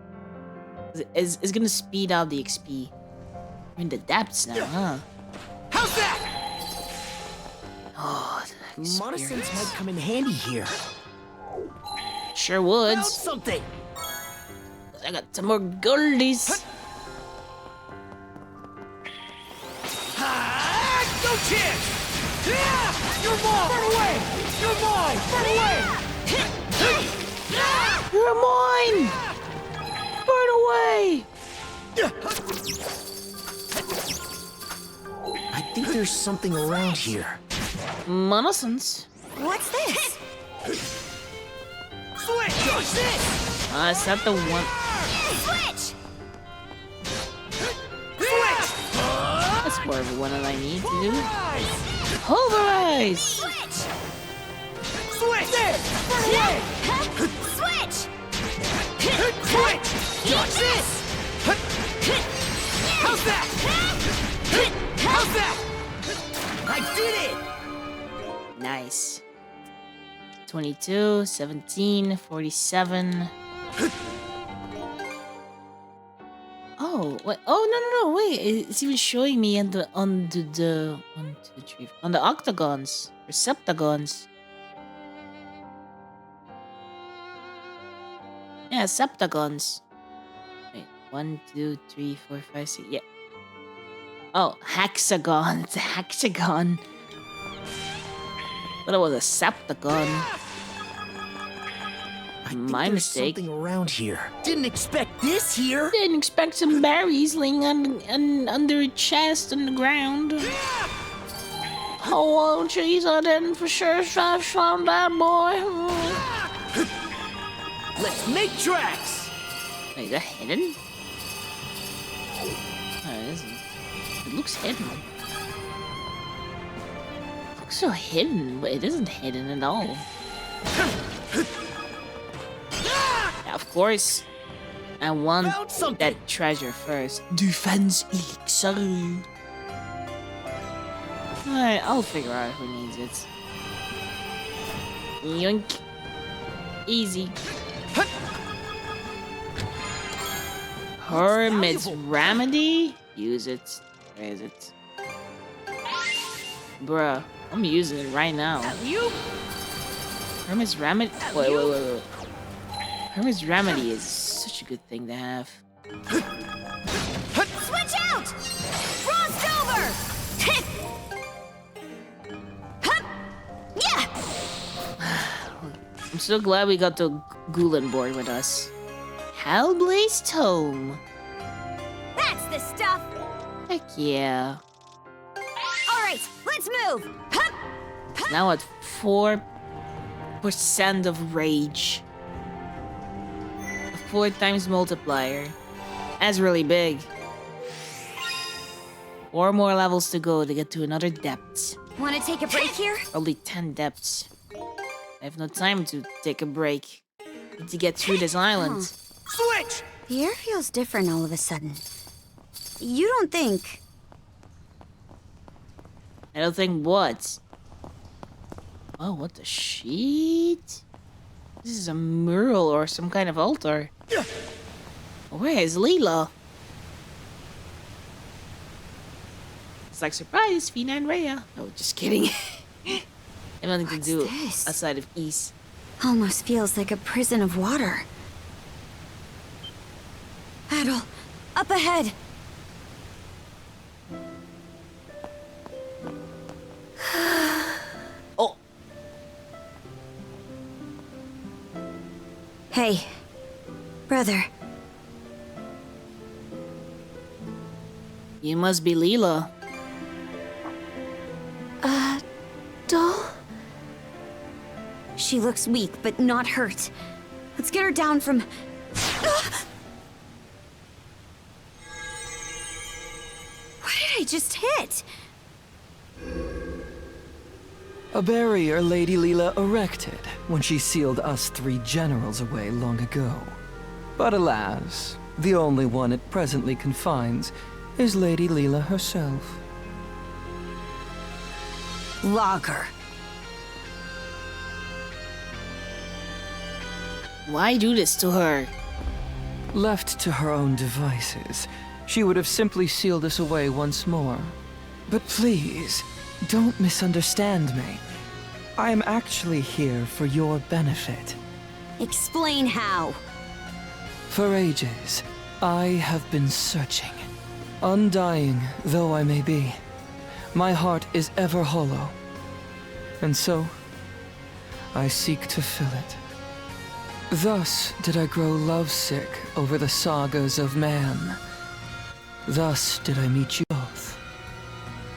It's gonna speed up the XP. We're in the depths now, huh? How's that? Oh, the Monosynths experience. might come in handy here. Sure would. Found something. I got some more goldies. No chance! Yeah! You're mine! Run away! You're mine! Run away! You're mine! Burn away! I think there's something around here. Monosynths. What's this? Switch! What's this? Is that the one? Switch! Switch! That's more of one that I need to do. Pulverize! Switch! Switch! There! Run away! Switch! Switch! What's this? How's that? How's that? I did it! Nice. 22, 17, 47. Oh, wait. Oh, no, wait. It's even showing me on the 1, 2, 3, on the octagons, or septagons. Yeah, septagons. Wait, 1, 2, 3, 4, 5, 6. Yeah. Oh, hexagon. It's a hexagon. But it was a septagon. My mistake. Something around here. Didn't expect this here. Didn't expect some berries laying under a chest on the ground. Oh, jeez, I didn't for sure found that boy. Let's make tracks. Wait, is that hidden? Oh, it isn't. It looks hidden. It looks so hidden, but it isn't hidden at all. Yeah, of course, I want that treasure first. Defense elixir. Alright, I'll figure out who needs it. Yoink. Easy. Hermit's Remedy? Use it. Where is it? Bruh, I'm using it right now. Hermit's Remedy? Wait. Hermit's Remedy is such a good thing to have. Switch out! Frost over! Yeah! I'm so glad we got the Ghoul board with us. Hellblaze Tome. That's the stuff! Heck yeah. Alright, let's move! Now at 4% of rage. A 4 times multiplier. That's really big. 4 more levels to go to get to another depth. Wanna take a break here? Probably 10 depths. I have no time to take a break. Need to get through this island. Switch! The air feels different all of a sudden. You don't think... I don't think what? Oh, what the shit? This is a mural or some kind of altar. Where is Lila? It's like, surprise, Fina and Rhea. Oh, just kidding. I have nothing to do outside of East. Almost feels like a prison of water. Adol, up ahead! Oh! Hey, brother. You must be Lila. Doll? She looks weak, but not hurt. Let's get her down from... What did I just hit? A barrier Lady Lila erected when she sealed us 3 generals away long ago. But alas, the only one it presently confines is Lady Lila herself. Logr. Why do this to her? Left to her own devices, she would have simply sealed us away once more. But please, don't misunderstand me. I am actually here for your benefit. Explain how. For ages, I have been searching. Undying though I may be, my heart is ever hollow. And so, I seek to fill it. Thus did I grow lovesick over the sagas of man. Thus did I meet you both.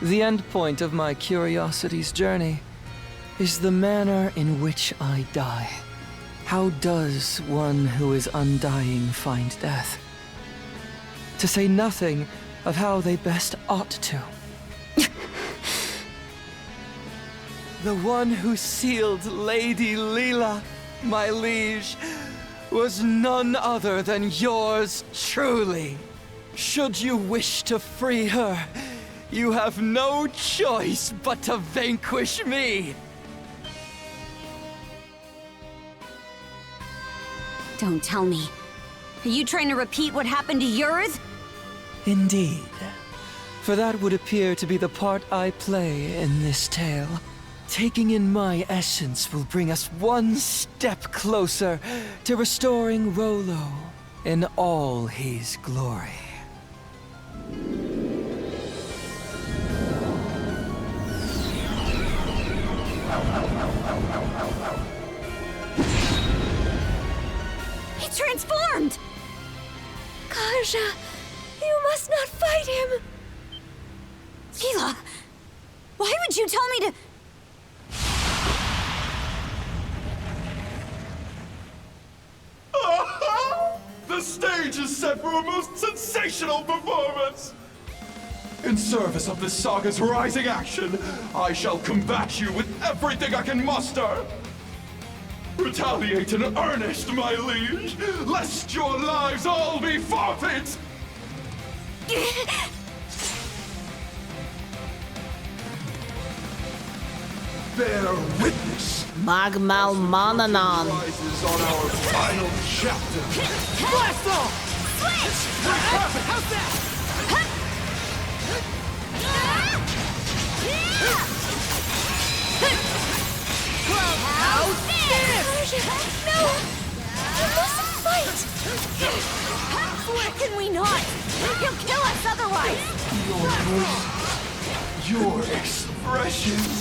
The end point of my curiosity's journey is the manner in which I die. How does one who is undying find death? To say nothing of how they best ought to. The one who sealed Lady Lila, my liege, was none other than yours truly. Should you wish to free her, you have no choice but to vanquish me. Don't tell me. Are you trying to repeat what happened to Yurth? Indeed. For that would appear to be the part I play in this tale. Taking in my essence will bring us one step closer to restoring Rolo in all his glory. He transformed! Karja, you must not fight him! Lila, why would you tell me to... The stage is set for a most sensational performance! In service of this saga's rising action, I shall combat you with everything I can muster! Retaliate in earnest, my liege, lest your lives all be forfeit! Bear witness! Magmal Mananan. Rises on our final chapter. Blast off! How's that? How's this? No! You mustn't fight! How can we not? He'll kill us otherwise! Your voice, your expressions,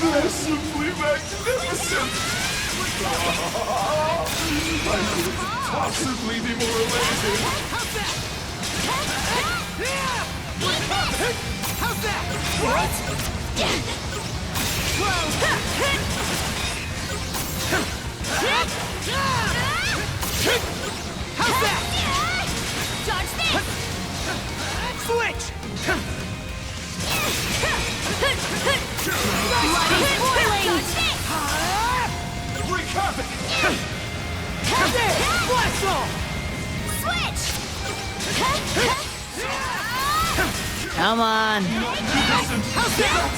they're simply magnificent! I could possibly be more elated. How's that? How's that? What? How's that? Dodge this! Switch! Bloody boiling! Wreak havoc! Blast off! Switch! Come on. How's that?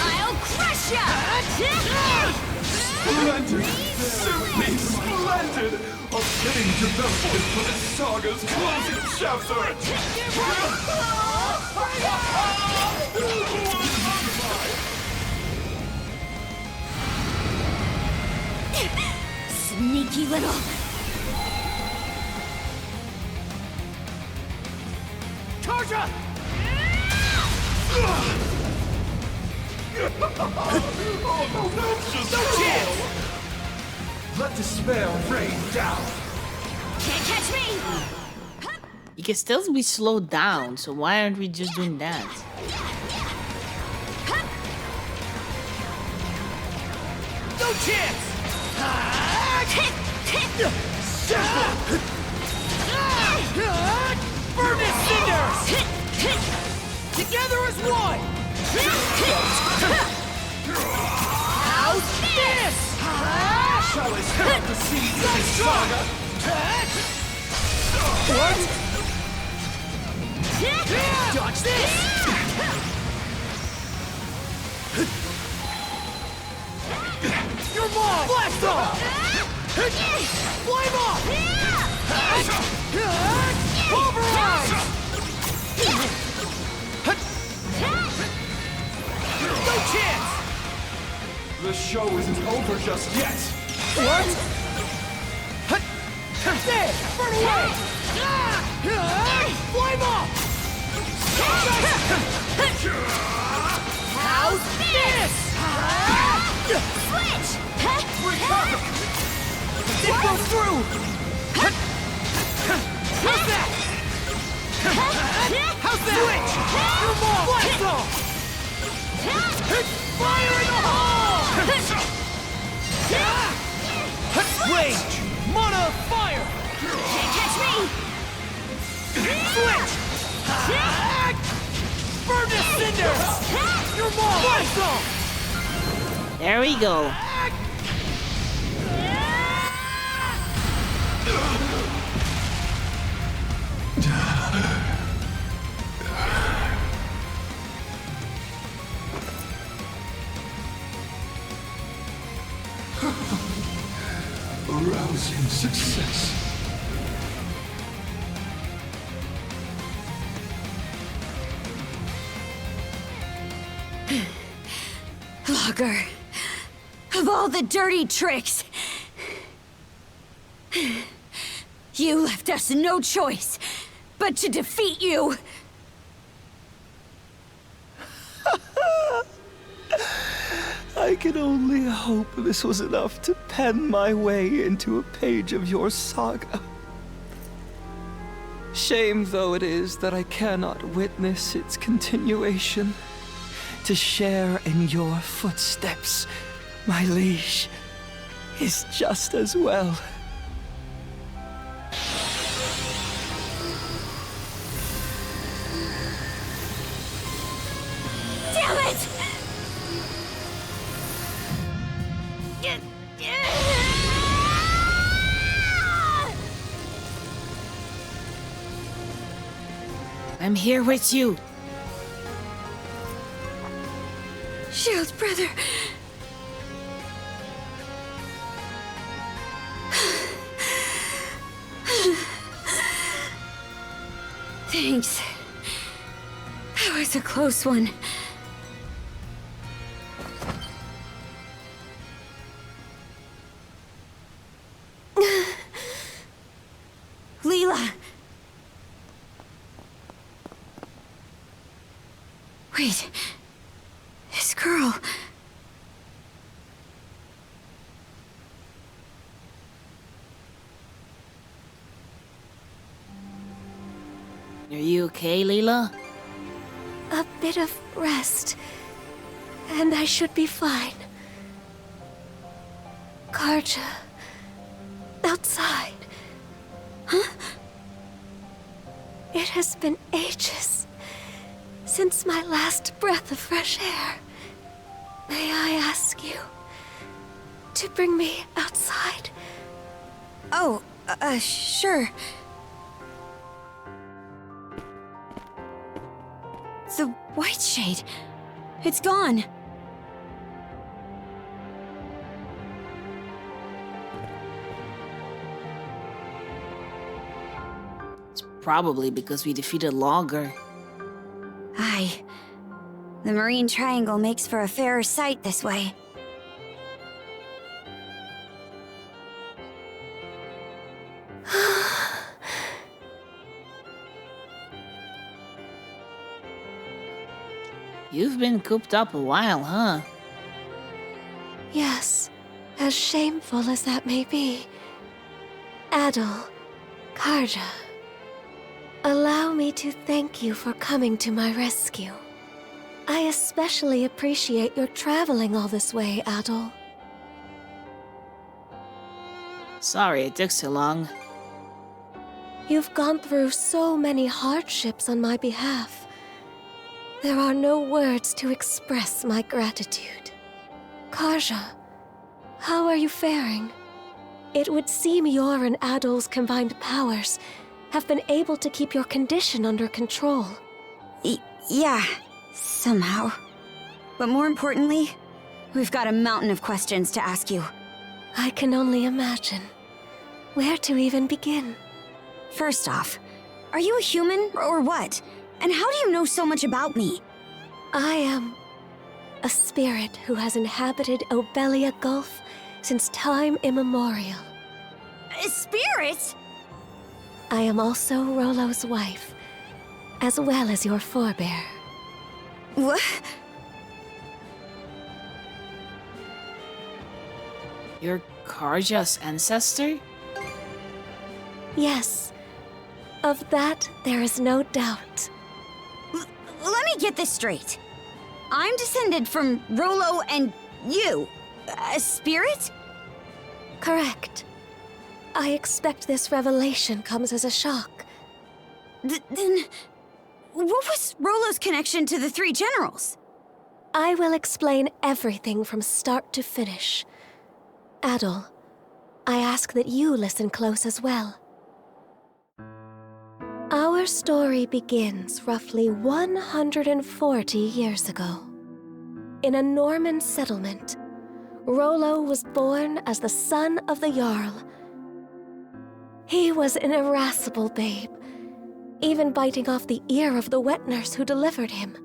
I'll crush ya! Splendid! Simply splendid! A fitting development for this saga's closing chapter! Sneaky little... Karja! Oh, that's just No chance! Let despair rain down! Can't catch me! You can still be slowed down, so why aren't we just doing that? No chance! Burn his cinders! Together as one! How's this? Shall I start the siege of the Saga? What? Dodge this! Your mom! Blast off! Flame off! Pulverize! No chance! The show isn't over just yet! What? There! Burn away! Flame off! How's this? Switch! It goes through! How's that? How's that? Switch! Your mom! Blast off! Fire in the hole! Range! Mana of fire! Can't catch me! Switch! Burn to cinders! Your mom! Blast off! There we go. A rousing success. Logr, of all the dirty tricks, you left us no choice but to defeat you. I can only hope this was enough to pen my way into a page of your saga. Shame though it is that I cannot witness its continuation. To share in your footsteps, my liege, is just as well. Damn it! I'm here with you. Shield, brother. Thanks. That was a close one. Lila! Wait. This girl... Are you okay, Lila? A bit of rest, and I should be fine. Karja... outside. Huh? It has been ages since my last breath of fresh air. May I ask you to bring me outside? Oh, sure. The white shade. It's gone. It's probably because we defeated Logr. Aye. The Marine Triangle makes for a fairer sight this way. You've been cooped up a while, huh? Yes, as shameful as that may be. Adol, Karja, allow me to thank you for coming to my rescue. I especially appreciate your traveling all this way, Adol. Sorry it took so long. You've gone through so many hardships on my behalf. There are no words to express my gratitude. Karja, how are you faring? It would seem your and Adol's combined powers have been able to keep your condition under control. Yeah, somehow. But more importantly, we've got a mountain of questions to ask you. I can only imagine. Where to even begin? First off, are you a human or what? And how do you know so much about me? I am a spirit who has inhabited Obelia Gulf since time immemorial. A spirit? I am also Rollo's wife, as well as your forebear. What? You're Karja's ancestor? Yes. Of that, there is no doubt. Let me get this straight. I'm descended from Rollo and you. A spirit? Correct. I expect this revelation comes as a shock. Then, what was Rollo's connection to the three generals? I will explain everything from start to finish. Adol, I ask that you listen close as well. Our story begins roughly 140 years ago. In a Norman settlement, Rollo was born as the son of the Jarl. He was an irascible babe, even biting off the ear of the wet nurse who delivered him.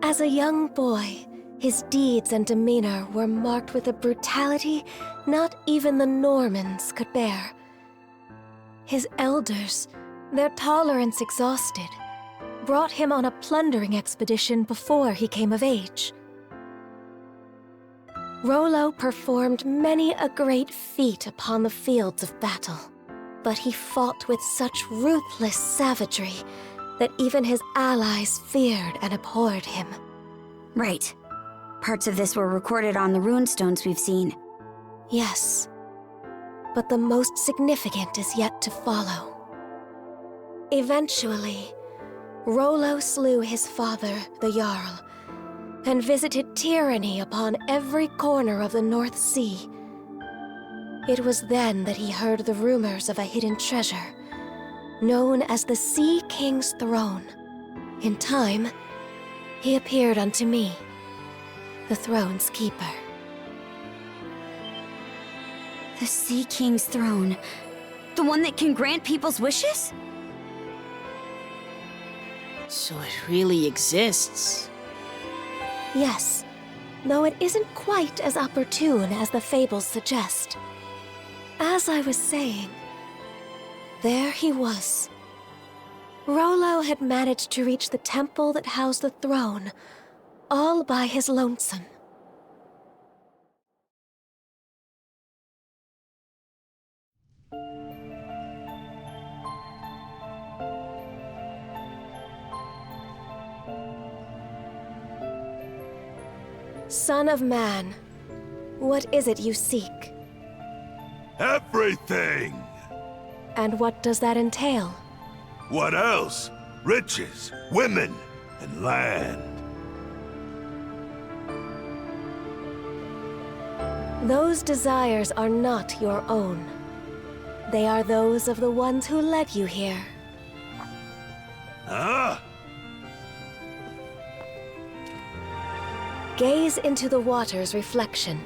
As a young boy, his deeds and demeanor were marked with a brutality not even the Normans could bear. His elders, their tolerance exhausted, brought him on a plundering expedition before he came of age. Rollo performed many a great feat upon the fields of battle, but he fought with such ruthless savagery that even his allies feared and abhorred him. Right. Parts of this were recorded on the runestones we've seen. Yes. But the most significant is yet to follow. Eventually, Rollo slew his father, the Jarl, and visited tyranny upon every corner of the North Sea. It was then that he heard the rumors of a hidden treasure, known as the Sea King's Throne. In time, he appeared unto me, the throne's keeper. The Sea King's throne? The one that can grant people's wishes? So it really exists. Yes, though it isn't quite as opportune as the fables suggest. As I was saying, there he was. Rollo had managed to reach the temple that housed the throne, all by his lonesome. Son of man, what is it you seek? Everything! And what does that entail? What else? Riches, women, and land. Those desires are not your own. They are those of the ones who led you here. Huh? Gaze into the water's reflection.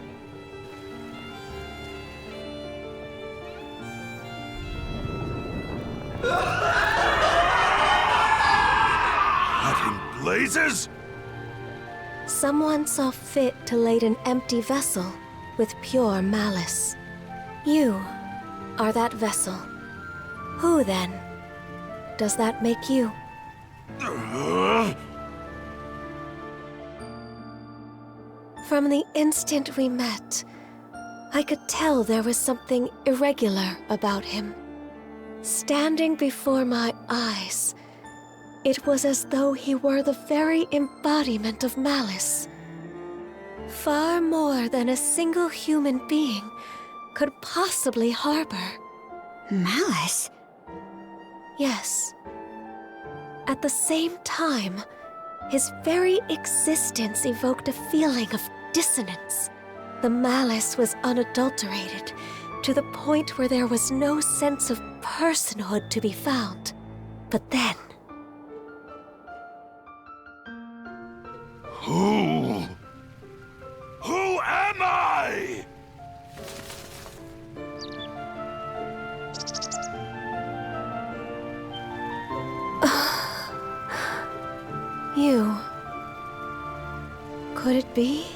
What in blazes? Someone saw fit to lade an empty vessel with pure malice. You are that vessel. Who, then, does that make you? From the instant we met, I could tell there was something irregular about him. Standing before my eyes, it was as though he were the very embodiment of malice. Far more than a single human being could possibly harbor. Malice? Yes. At the same time, his very existence evoked a feeling of dissonance. The malice was unadulterated, to the point where there was no sense of personhood to be found. But then... Who am I? You. Could it be?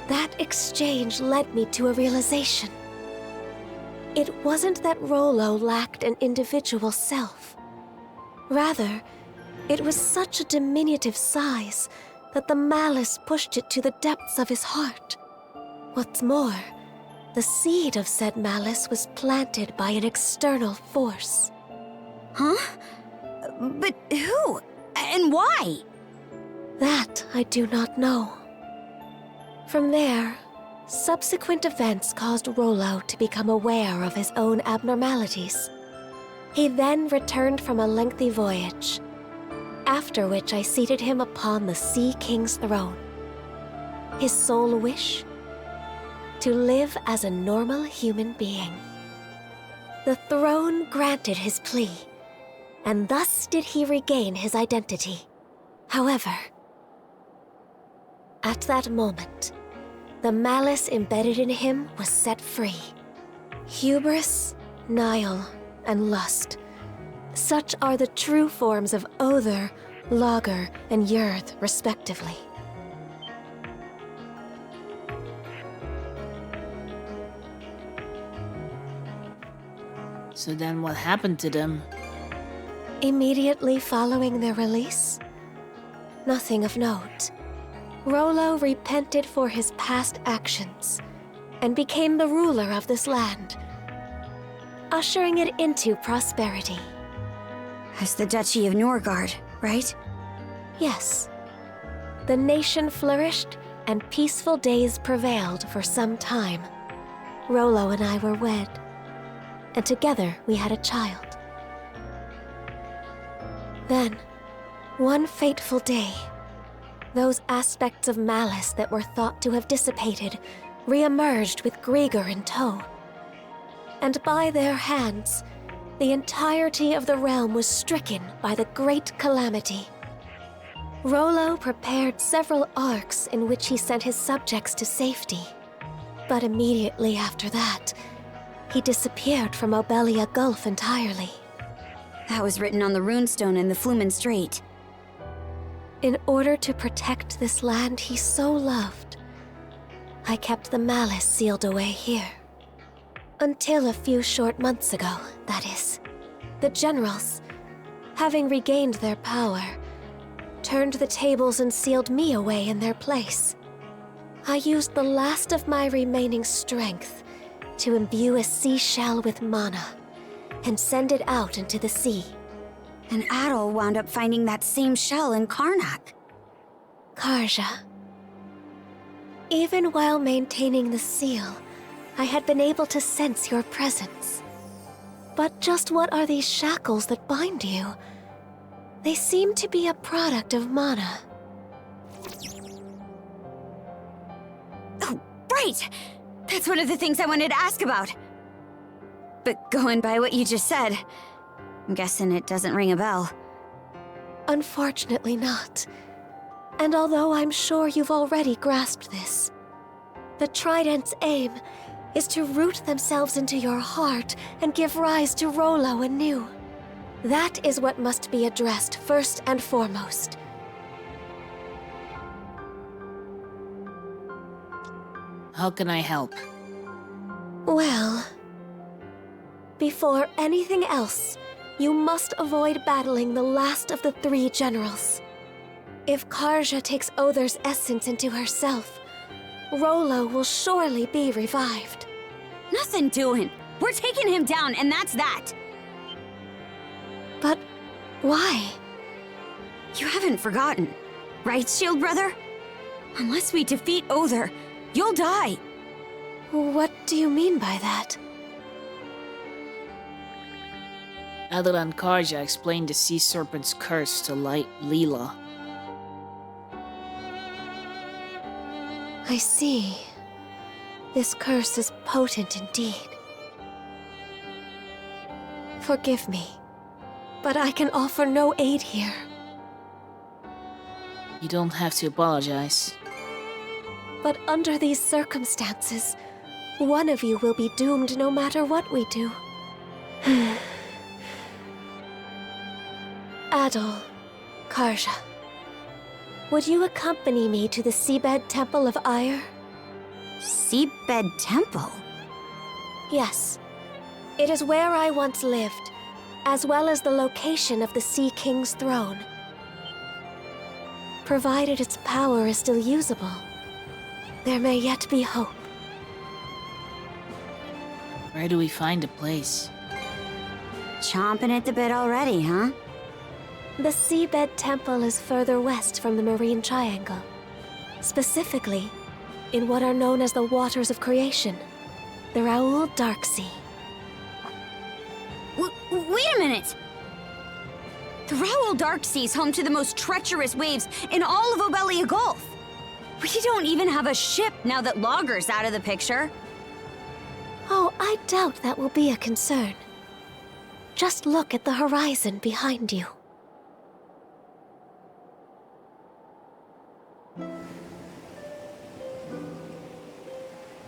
That exchange led me to a realization. It wasn't that Rollo lacked an individual self. Rather, it was such a diminutive size that the malice pushed it to the depths of his heart. What's more, the seed of said malice was planted by an external force. Huh? But who? And why? That I do not know. From there, subsequent events caused Rollo to become aware of his own abnormalities. He then returned from a lengthy voyage, after which I seated him upon the Sea King's throne. His sole wish? To live as a normal human being. The throne granted his plea, and thus did he regain his identity. However, at that moment, the malice embedded in him was set free. Hubris, Nile, and lust. Such are the true forms of Other, Logr, and Yurth, respectively. So then what happened to them? Immediately following their release, nothing of note. Rollo repented for his past actions and became the ruler of this land, ushering it into prosperity. As the Duchy of Norgard, right? Yes. The nation flourished and peaceful days prevailed for some time. Rollo and I were wed, and together we had a child. Then, one fateful day, those aspects of malice that were thought to have dissipated re-emerged with Griegr in tow. And by their hands, the entirety of the realm was stricken by the great calamity. Rollo prepared several arcs in which he sent his subjects to safety. But immediately after that, he disappeared from Obelia Gulf entirely. That was written on the runestone in the Flumen Strait. In order to protect this land he so loved, I kept the malice sealed away here. Until a few short months ago, that is. The generals, having regained their power, turned the tables and sealed me away in their place. I used the last of my remaining strength to imbue a seashell with mana and send it out into the sea. And Adol wound up finding that same shell in Karnak. Karja. Even while maintaining the seal, I had been able to sense your presence. But just what are these shackles that bind you? They seem to be a product of mana. Oh, right! That's one of the things I wanted to ask about. But going by what you just said, I'm guessing it doesn't ring a bell. Unfortunately not. And although I'm sure you've already grasped this, the Trident's aim is to root themselves into your heart and give rise to Rollo anew. That is what must be addressed first and foremost. How can I help? Well, before anything else, you must avoid battling the last of the three generals. If Karja takes Other's essence into herself, Rollo will surely be revived. Nothing doing. We're taking him down, and that's that. But why? You haven't forgotten, right, Shield Brother? Unless we defeat Other, you'll die. What do you mean by that? Adel and Karja explained the sea serpent's curse to Lila. I see. This curse is potent indeed. Forgive me, but I can offer no aid here. You don't have to apologize. But under these circumstances, one of you will be doomed no matter what we do. Adol, Karja, would you accompany me to the Seabed Temple of Ire? Seabed Temple? Yes. It is where I once lived, as well as the location of the Sea King's throne. Provided its power is still usable, there may yet be hope. Where do we find the place? Chomping at the bit already, huh? The Seabed Temple is further west from the Marine Triangle. Specifically, in what are known as the Waters of Creation, the Raoul Dark Sea. Wait a minute! The Raoul Dark Sea is home to the most treacherous waves in all of Obelia Gulf. We don't even have a ship now that Logr's out of the picture. Oh, I doubt that will be a concern. Just look at the horizon behind you.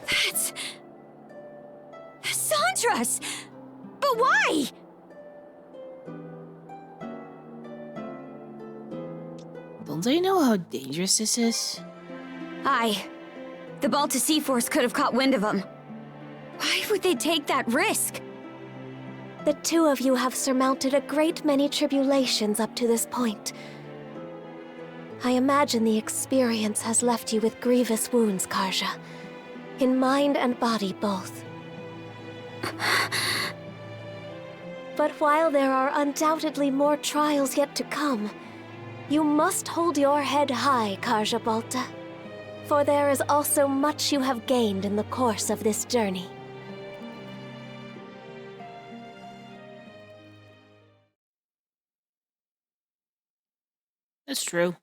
That's... Sandra's! But why? Don't they know how dangerous this is? Aye. The Balta Sea Force could have caught wind of them. Why would they take that risk? The two of you have surmounted a great many tribulations up to this point. I imagine the experience has left you with grievous wounds, Karja. In mind and body both. But while there are undoubtedly more trials yet to come, you must hold your head high, Karja Balta. For there is also much you have gained in the course of this journey. That's true.